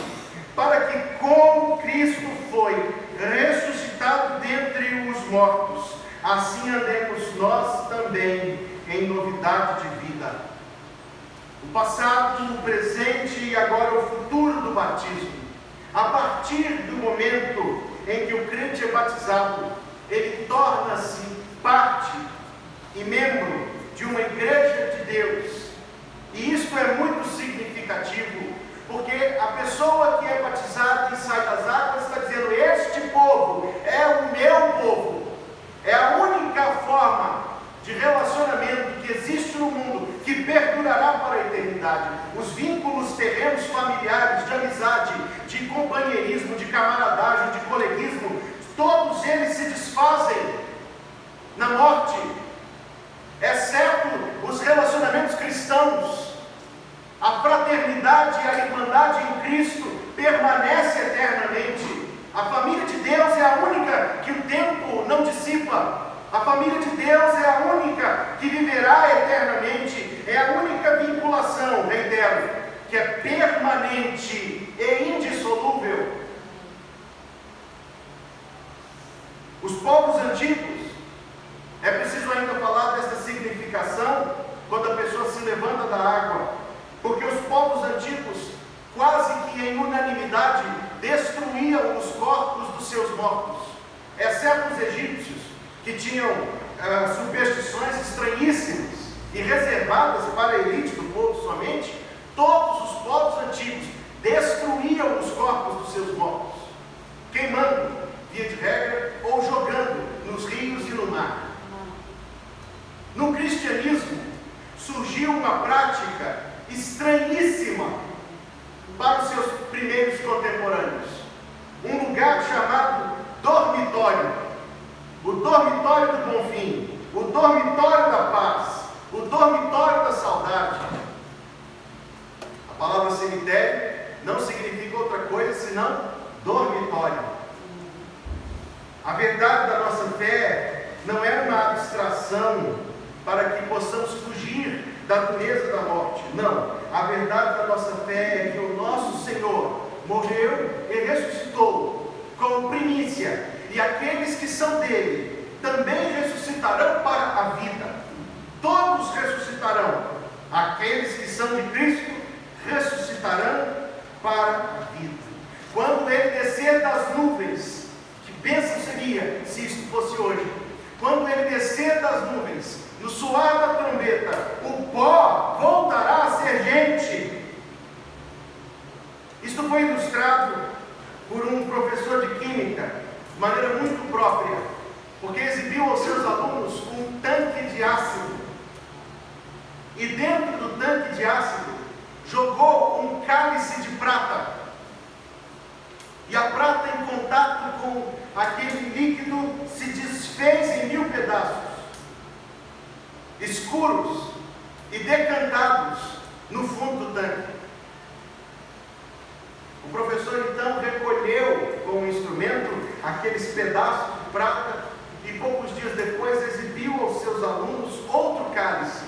para que, como Cristo foi ressuscitado dentre os mortos, assim andemos nós também em novidade de vida. O passado, o presente e agora o futuro do batismo. A partir do momento em que o crente é batizado, ele torna-se parte e membro de uma igreja de Deus. E isto é muito significativo, porque a pessoa que é batizada e sai das águas está dizendo: este povo é o meu povo. É a única forma de relacionamento que existe no mundo, que perdurará para a eternidade. Os vínculos terrenos familiares, de amizade, de companheirismo, de camaradagem, de coleguismo, todos eles se desfazem na morte, exceto os relacionamentos cristãos. A fraternidade e a irmandade em Cristo permanece eternamente. A família de Deus é a única que o tempo não dissipa. A família de Deus é a única que viverá eternamente. É a única vinculação, reitero, que é permanente e indissolúvel. Os povos antigos, é preciso ainda falar dessa significação quando a pessoa se levanta da água, porque os povos antigos, quase que em unanimidade, destruíam os corpos dos seus mortos, exceto os egípcios, que tinham superstições estranhíssimas e reservadas para a elite do povo somente. Todos os povos antigos destruíam os corpos dos seus mortos, queimando, via de regra, ou jogando nos rios e no mar. No cristianismo surgiu uma prática estranhíssima para os seus primeiros contemporâneos, um lugar chamado dormitório, o dormitório do Bonfim, o dormitório da paz, o dormitório da saudade. A palavra cemitério não significa outra coisa senão dormitório. A verdade da nossa fé não é uma abstração para que possamos fugir da dureza da morte. Não. A verdade da nossa fé é que o nosso Senhor morreu e ressuscitou como primícia, e aqueles que são dele também ressuscitarão para a vida. Todos ressuscitarão. Aqueles que são de Cristo ressuscitarão para a vida. Quando ele descer das nuvens, que bênção seria se isto fosse hoje, quando ele descer das nuvens, no soar da trombeta, o pó voltará a ser gente. Isto foi ilustrado por um professor de química, de maneira muito própria, porque exibiu aos seus alunos um tanque de ácido. E dentro do tanque de ácido, jogou um cálice de prata. E a prata, em contato com aquele líquido, se desfez em 1000 pedaços, escuros e decantados no fundo do tanque. O professor então recolheu com o instrumento aqueles pedaços de prata e poucos dias depois exibiu aos seus alunos outro cálice,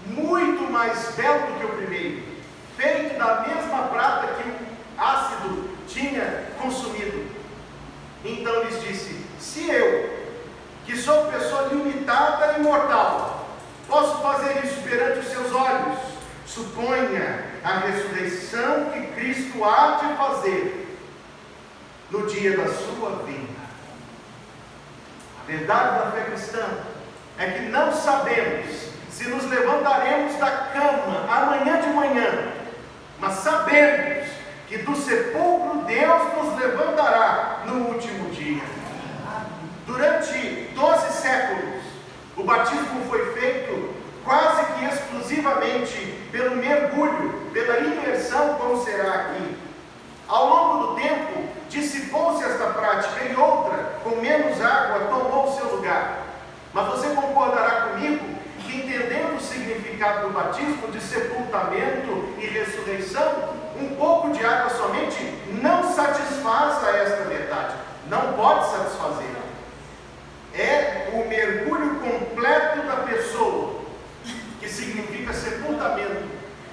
muito mais belo do que o primeiro, feito da mesma prata que o ácido tinha consumido. Então lhes disse: se eu, que sou pessoa limitada e mortal, posso fazer isso perante os seus olhos, suponha a ressurreição que Cristo há de fazer no dia da sua vinda. A verdade da fé cristã é que não sabemos se nos levantaremos da cama amanhã de manhã, mas sabemos que do sepulcro Deus nos levantará no último dia. Durante 12 séculos, o batismo foi feito quase que exclusivamente pelo mergulho, pela imersão, como será aqui. Ao longo do tempo, dissipou-se esta prática e outra, com menos água, tomou o seu lugar. Mas você concordará comigo que, entendendo o significado do batismo de sepultamento e ressurreição, um pouco de água somente não satisfaz a esta verdade, não pode satisfazer. É o mergulho completo da pessoa, que significa sepultamento,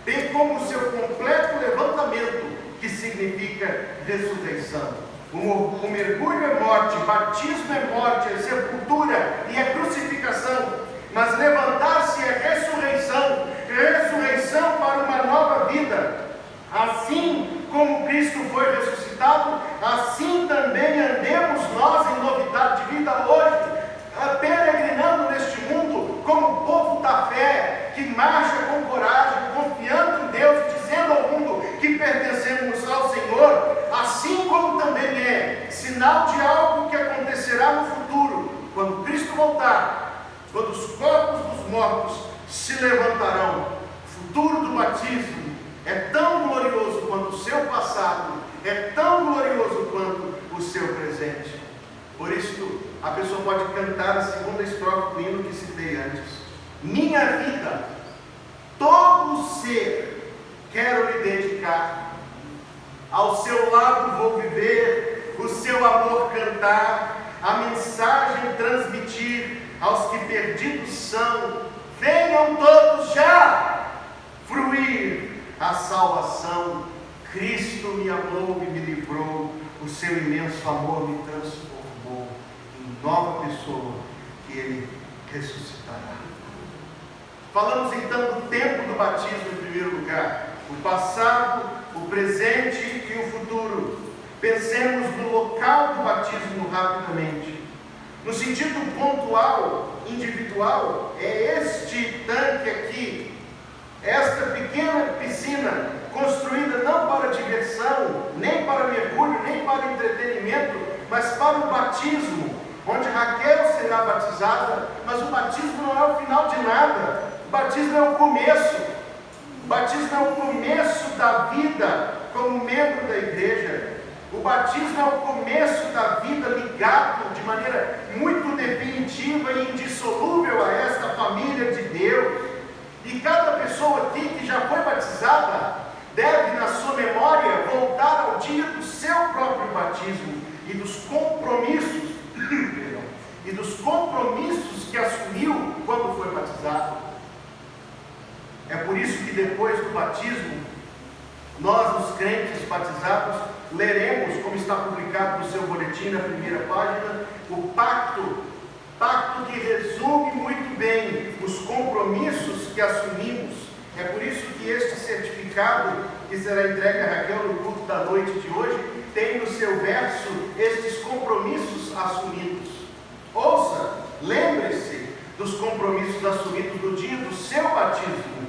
bem como o seu completo levantamento, que significa ressurreição. O mergulho é morte, batismo é morte, é sepultura e é crucificação, mas levantar-se é ressurreição, ressurreição para uma nova vida. Assim como Cristo foi ressuscitado, assim também andemos nós em novidade de vida hoje, peregrinando neste mundo como povo da fé, que marcha com coragem, confiando em Deus, dizendo ao mundo que pertencemos ao Senhor, assim como também é sinal de algo que acontecerá no futuro, quando Cristo voltar, quando os corpos dos mortos se levantarão. O futuro do batismo é tão glorioso quanto o seu passado, é tão glorioso quanto o seu presente. Por isso, a pessoa pode cantar a segunda estrofe do hino que citei antes: minha vida, todo ser, quero lhe dedicar, ao seu lado vou viver, o seu amor cantar, a mensagem transmitir aos que perdidos são, venham todos já fruir a salvação. Cristo me amou e me livrou, o seu imenso amor me transformou em nova pessoa que Ele ressuscitará. Falamos então do tempo do batismo em primeiro lugar, o passado, o presente e o futuro. Pensemos no local do batismo rapidamente. No sentido pontual, individual, é este tanque aqui, esta pequena piscina, construída não para diversão, nem para mergulho, nem para entretenimento, mas para o batismo, onde Raquel será batizada. Mas o batismo não é o final de nada, o batismo é o começo. O batismo é o começo da vida como membro da igreja. O batismo é o começo da vida ligado de maneira muito definitiva e indissolúvel a esta família de Deus. E cada pessoa aqui que já foi batizada deve, na sua memória, voltar ao dia do seu próprio batismo e dos compromissos que assumiu quando foi batizado. É por isso que depois do batismo, nós, os crentes batizados, leremos, como está publicado no seu boletim, na primeira página, o pacto que resume muito bem os compromissos que assumimos. É por isso que este certificado, que será entregue a Raquel no culto da noite de hoje, tem no seu verso estes compromissos assumidos. Ouça, lembre-se dos compromissos assumidos no dia do seu batismo,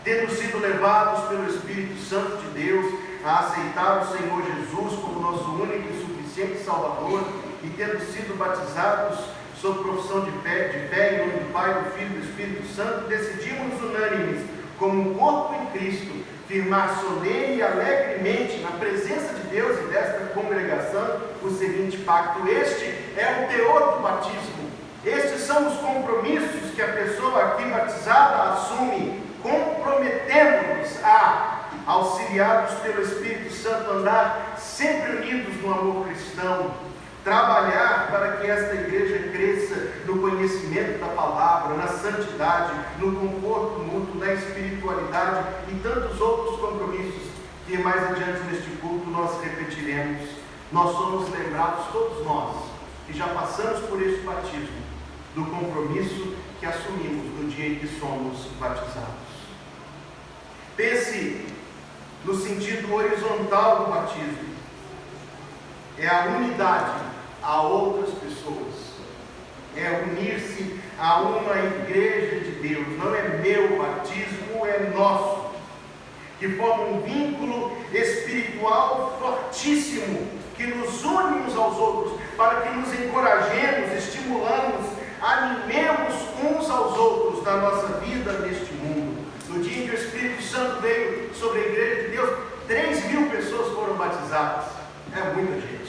tendo sido levados pelo Espírito Santo de Deus a aceitar o Senhor Jesus como nosso único e suficiente Salvador, e tendo sido batizados sob profissão de fé em nome do Pai, do Filho e do Espírito Santo, decidimos unânimes, como um corpo em Cristo, firmar solene e alegremente na presença de Deus e desta congregação o seguinte pacto. Este é o teor do batismo. Estes são os compromissos que a pessoa aqui batizada assume. Comprometemos-nos a, auxiliados pelo Espírito Santo, andar sempre unidos no amor cristão, trabalhar para que esta igreja cresça no conhecimento da palavra, na santidade, no conforto mútuo, na espiritualidade e tantos outros compromissos que mais adiante neste culto nós repetiremos. Nós somos lembrados, todos nós, que já passamos por este batismo, do compromisso que assumimos no dia em que somos batizados. Pense no sentido horizontal do batismo. É a unidade a outras pessoas, é unir-se a uma igreja de Deus. Não é meu batismo, é nosso, que forma um vínculo espiritual fortíssimo, que nos une uns aos outros, para que nos encorajemos, estimulamos, animemos uns aos outros na nossa vida neste mundo. No dia em que o Espírito Santo veio sobre a igreja de Deus, 3.000 pessoas foram batizadas. É muita gente.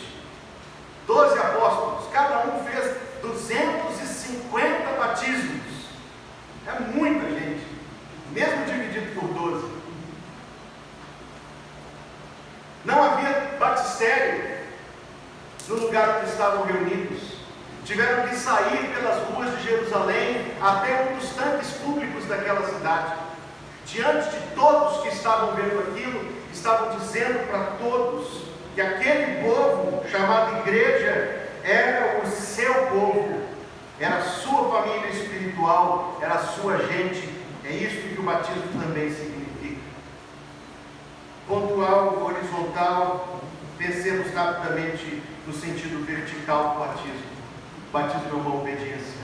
12 apóstolos, cada um fez 250 batismos. É muita gente, mesmo dividido por 12. Não havia batistério no lugar onde estavam reunidos. Tiveram que sair pelas ruas de Jerusalém até um dos tanques públicos daquela cidade. Diante de todos que estavam vendo aquilo, estavam dizendo para todos que aquele povo chamado igreja era o seu povo, era a sua família espiritual, era a sua gente. É isso que o batismo também significa. Pontual, horizontal, pensemos rapidamente no sentido vertical do batismo. O batismo é uma obediência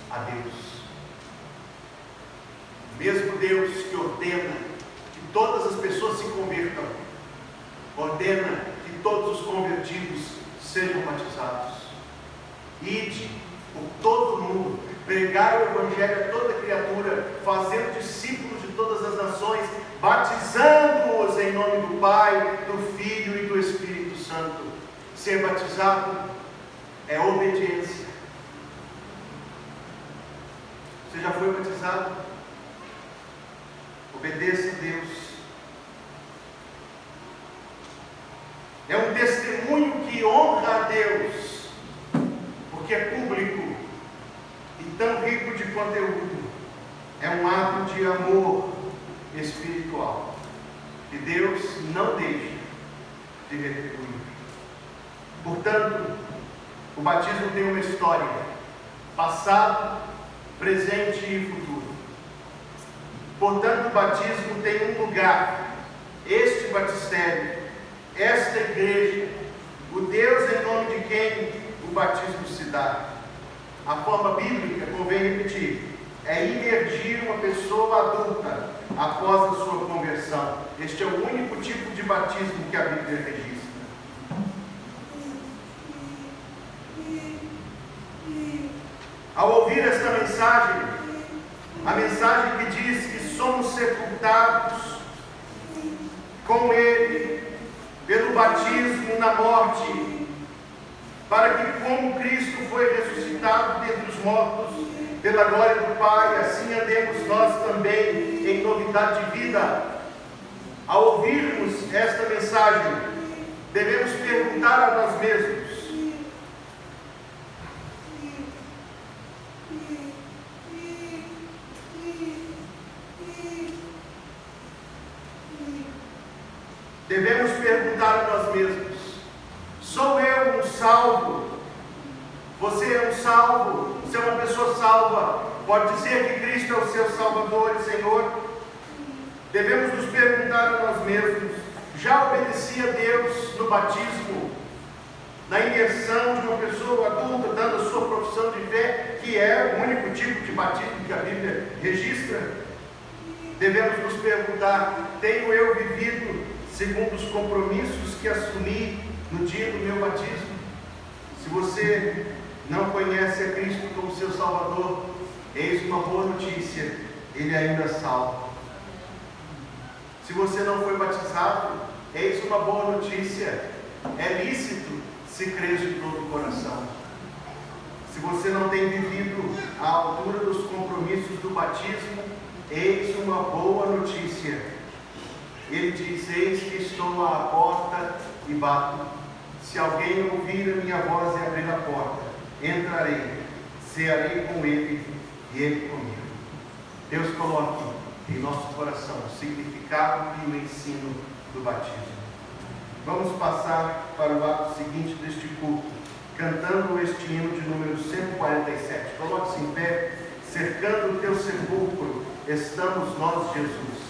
a Deus. Mesmo Deus que ordena que todas as pessoas se convertam, ordena que todos os convertidos sejam batizados. Ide por todo o mundo, pregai o Evangelho a toda criatura, fazendo discípulos de todas as nações, batizando-os em nome do Pai, do Filho e do Espírito Santo. Ser batizado é obediência. Você já foi batizado? Obedeça a Deus. É um testemunho que honra a Deus, porque é público e tão rico de conteúdo. É um ato de amor espiritual que Deus não deixa de retribuir. Portanto, o batismo tem uma história: passado, presente e futuro. Portanto, o batismo tem um lugar. Este batistério, esta igreja, o Deus em nome de quem o batismo se dá. A forma bíblica, convém repetir, é imergir uma pessoa adulta após a sua conversão. Este é o único tipo de batismo que a Bíblia registra. Ao ouvir esta mensagem, a mensagem que diz que somos sepultados com Ele pelo batismo na morte, para que, como Cristo foi ressuscitado dentre os mortos pela glória do Pai, assim andemos nós também em novidade de vida. Ao ouvirmos esta mensagem, devemos perguntar a nós mesmos: devemos perguntar a nós mesmos: sou eu um salvo? Você é um salvo? Você é uma pessoa salva? Pode dizer que Cristo é o seu Salvador e Senhor? Devemos nos perguntar a nós mesmos: já obedeci a Deus no batismo, na imersão de uma pessoa adulta, dando a sua profissão de fé, que é o único tipo de batismo que a Bíblia registra? Devemos nos perguntar: tenho eu vivido segundo os compromissos que assumi no dia do meu batismo. Se você não conhece a Cristo como seu Salvador, eis uma boa notícia, Ele ainda salva. Se você não foi batizado, eis uma boa notícia, é lícito se crer de todo o coração. Se você não tem vivido à altura dos compromissos do batismo, eis uma boa notícia. Ele diz: eis que estou à porta e bato. Se alguém ouvir a minha voz e abrir a porta, entrarei, cearei com ele e ele comigo. Deus coloque em nosso coração o significado e o ensino do batismo. Vamos passar para o ato seguinte deste culto, cantando este hino de número 147. Coloque-se em pé. Cercando o teu sepulcro, estamos nós, Jesus.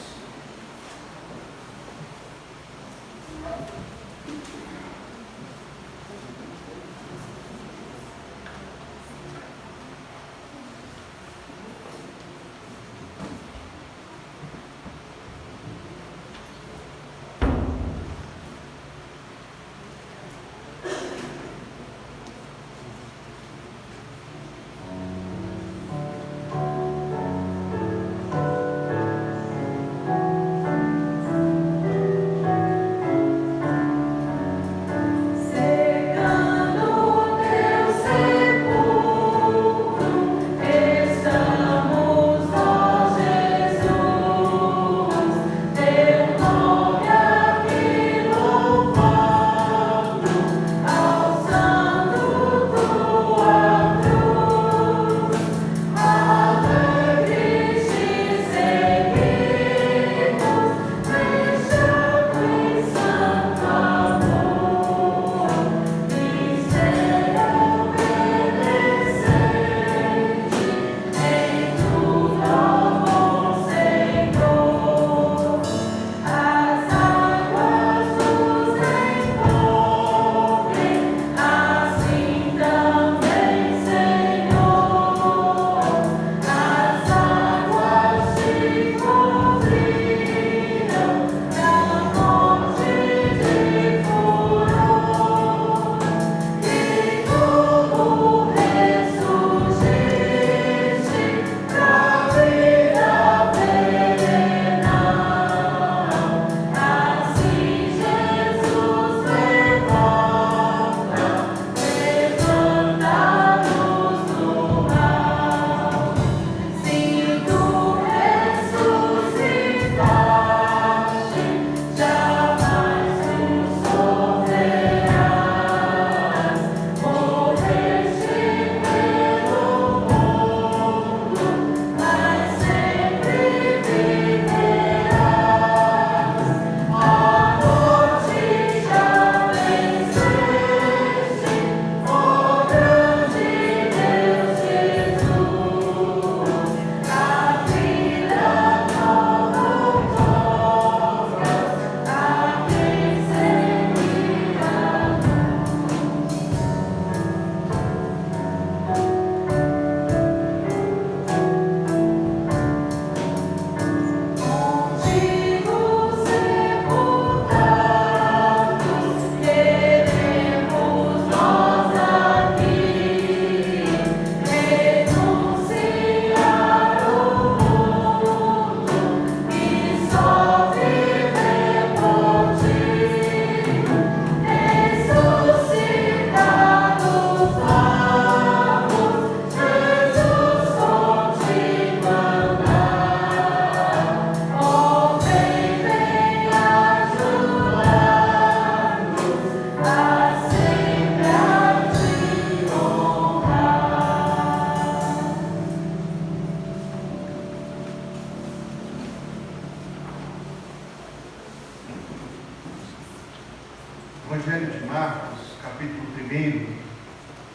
Evangelho de Marcos, capítulo 1,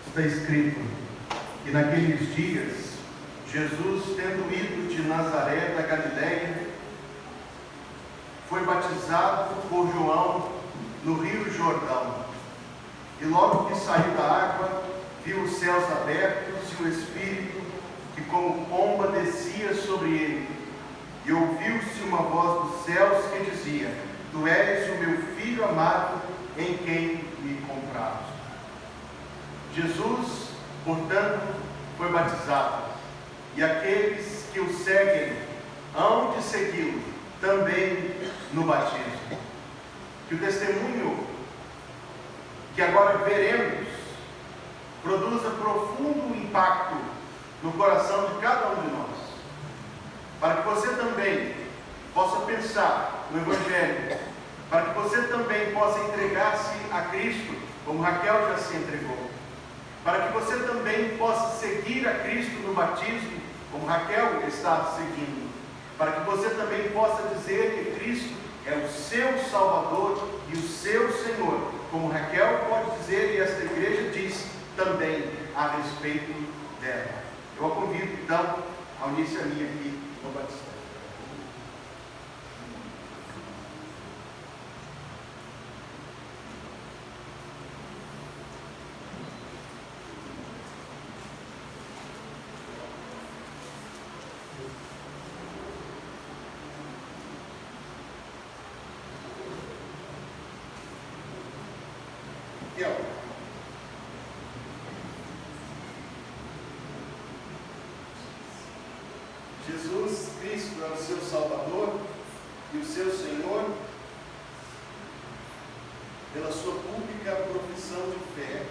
está escrito que naqueles dias, Jesus, tendo ido de Nazaré da Galiléia, foi batizado por João no rio Jordão. E logo que saiu da água, viu os céus abertos e o Espírito, que como pomba descia sobre ele. E ouviu-se uma voz dos céus que dizia: Tu és o meu Filho amado, em quem me compraste. Jesus, portanto, foi batizado, e aqueles que o seguem hão de segui-lo também no batismo. Que o testemunho que agora veremos produza profundo impacto no coração de cada um de nós, para que você também possa pensar no Evangelho, para que você também possa entregar-se a Cristo, como Raquel já se entregou, para que você também possa seguir a Cristo no batismo, como Raquel está seguindo, para que você também possa dizer que Cristo é o seu Salvador e o seu Senhor, como Raquel pode dizer e esta igreja diz também a respeito dela. Eu a convido então a unir-se a mim aqui no batismo. Jesus Cristo é o seu Salvador e o seu Senhor. Pela sua pública profissão de fé,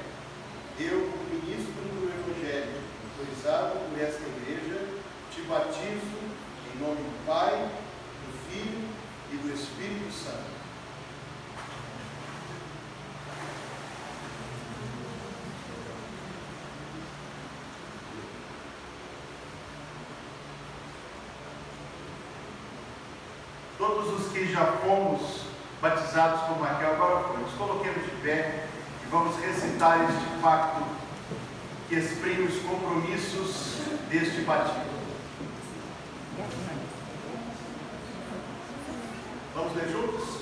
eu, como ministro do Evangelho, autorizado por esta igreja, te batizo em nome do Pai, do Filho e do Espírito Santo. Todos os que já fomos batizados como Raquel, agora nos coloquemos de pé e vamos recitar este pacto que exprime os compromissos deste batismo. Vamos ler juntos?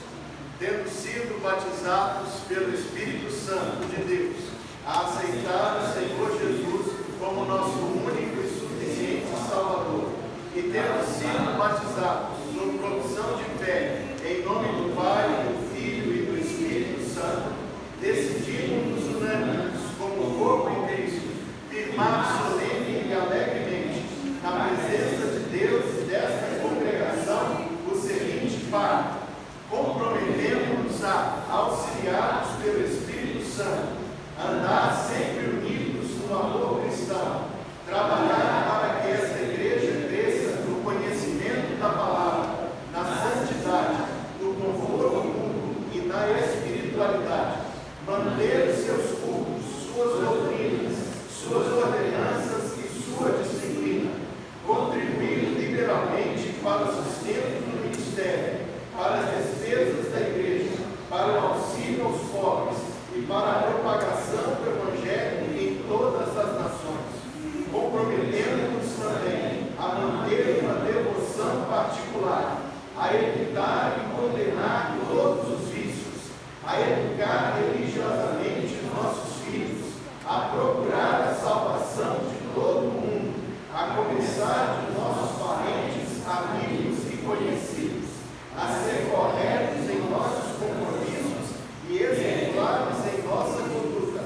Tendo sido batizados pelo Espírito Santo de Deus, a aceitar o Senhor Jesus como nosso único e suficiente Salvador, e tendo sido batizados sob profissão de fé, em nome do Pai, do Filho e do Espírito Santo, decidimos unânimes, como corpo em Cristo, firmar solene e alegremente, na presença de Deus e desta congregação, o seguinte pacto: comprometemos-nos a, auxiliados pelo Espírito Santo, andar sempre unidos no amor cristão, trabalhar para que esta igreja cresça no conhecimento da palavra, na santidade, no conforto mútuo e na espiritualidade, manter os seus cultos, suas doutrinas, suas ordenanças e sua disciplina, contribuir liberalmente para o sustento do ministério, para as despesas da igreja, para o auxílio aos pobres e para a propagação do Evangelho em todas as nações, comprometendo-nos também a manter uma devoção particular, a evitar e condenar todos os vícios, a educar religiosamente os nossos filhos, a procurar a salvação de todo o mundo, a começar de nossos parentes, amigos e conhecidos, a ser corretos em nossos compromissos e exemplares em nossa conduta,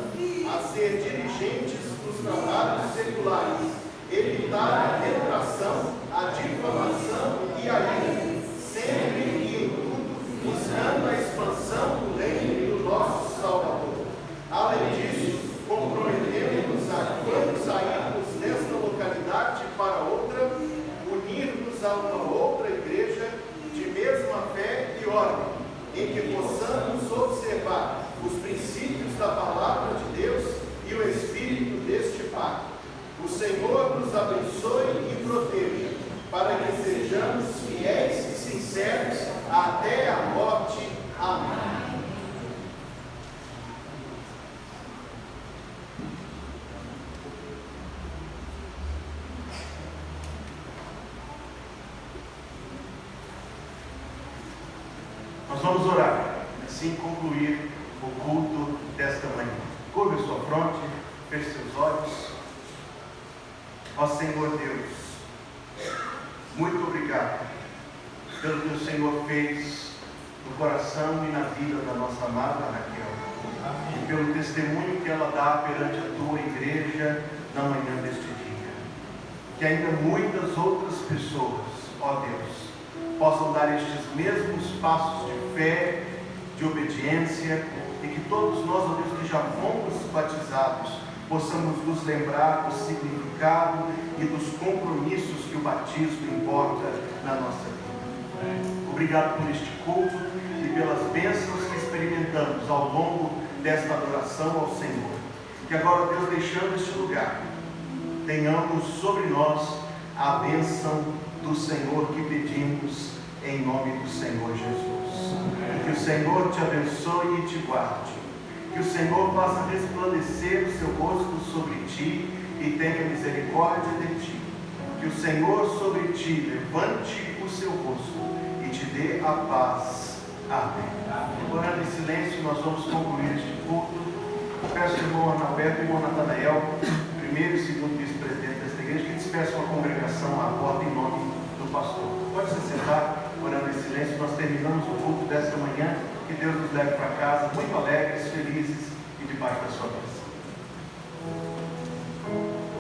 a ser diligentes nos trabalhos seculares, evitar a retração, a difamação e a ira, sempre e em tudo, buscando a expansão do reino do nosso Salvador. Além disso, comprometemos-nos a, quando sairmos desta localidade para outra, unir-nos a uma outra igreja de mesma fé e ordem, em que possamos observar os princípios da palavra de Deus e o espírito deste pacto. O Senhor nos abençoe e proteja, para que sejamos fiéis e sinceros até a morte. Amém. Nós vamos orar, assim concluir o culto desta manhã. Curve a sua fronte, feche seus olhos. Ó Senhor Deus, muito obrigado pelo que o Senhor fez no coração e na vida da nossa amada Raquel. E pelo testemunho que ela dá perante a tua igreja na manhã deste dia. Que ainda muitas outras pessoas, ó Deus, possam dar estes mesmos passos de fé, de obediência, e que todos nós, ó Deus, que já fomos batizados, possamos nos lembrar do significado e dos compromissos que o batismo importa na nossa vida. Obrigado por este culto e pelas bênçãos que experimentamos ao longo desta adoração ao Senhor. Que agora, Deus, deixando este lugar, tenhamos sobre nós a bênção do Senhor que pedimos em nome do Senhor Jesus. Que o Senhor te abençoe e te guarde. Que o Senhor faça resplandecer o seu rosto sobre ti e tenha misericórdia de ti. Que o Senhor sobre ti levante o seu rosto e te dê a paz. Amém. Orando em silêncio, nós vamos concluir este culto. Peço ao irmão Analberto e ao irmão Natanael, primeiro e segundo vice-presidente desta igreja, que despeçam a congregação à porta em nome do pastor. Pode se sentar, orando em silêncio. Nós terminamos o culto desta manhã. Que Deus nos leve para casa muito alegre.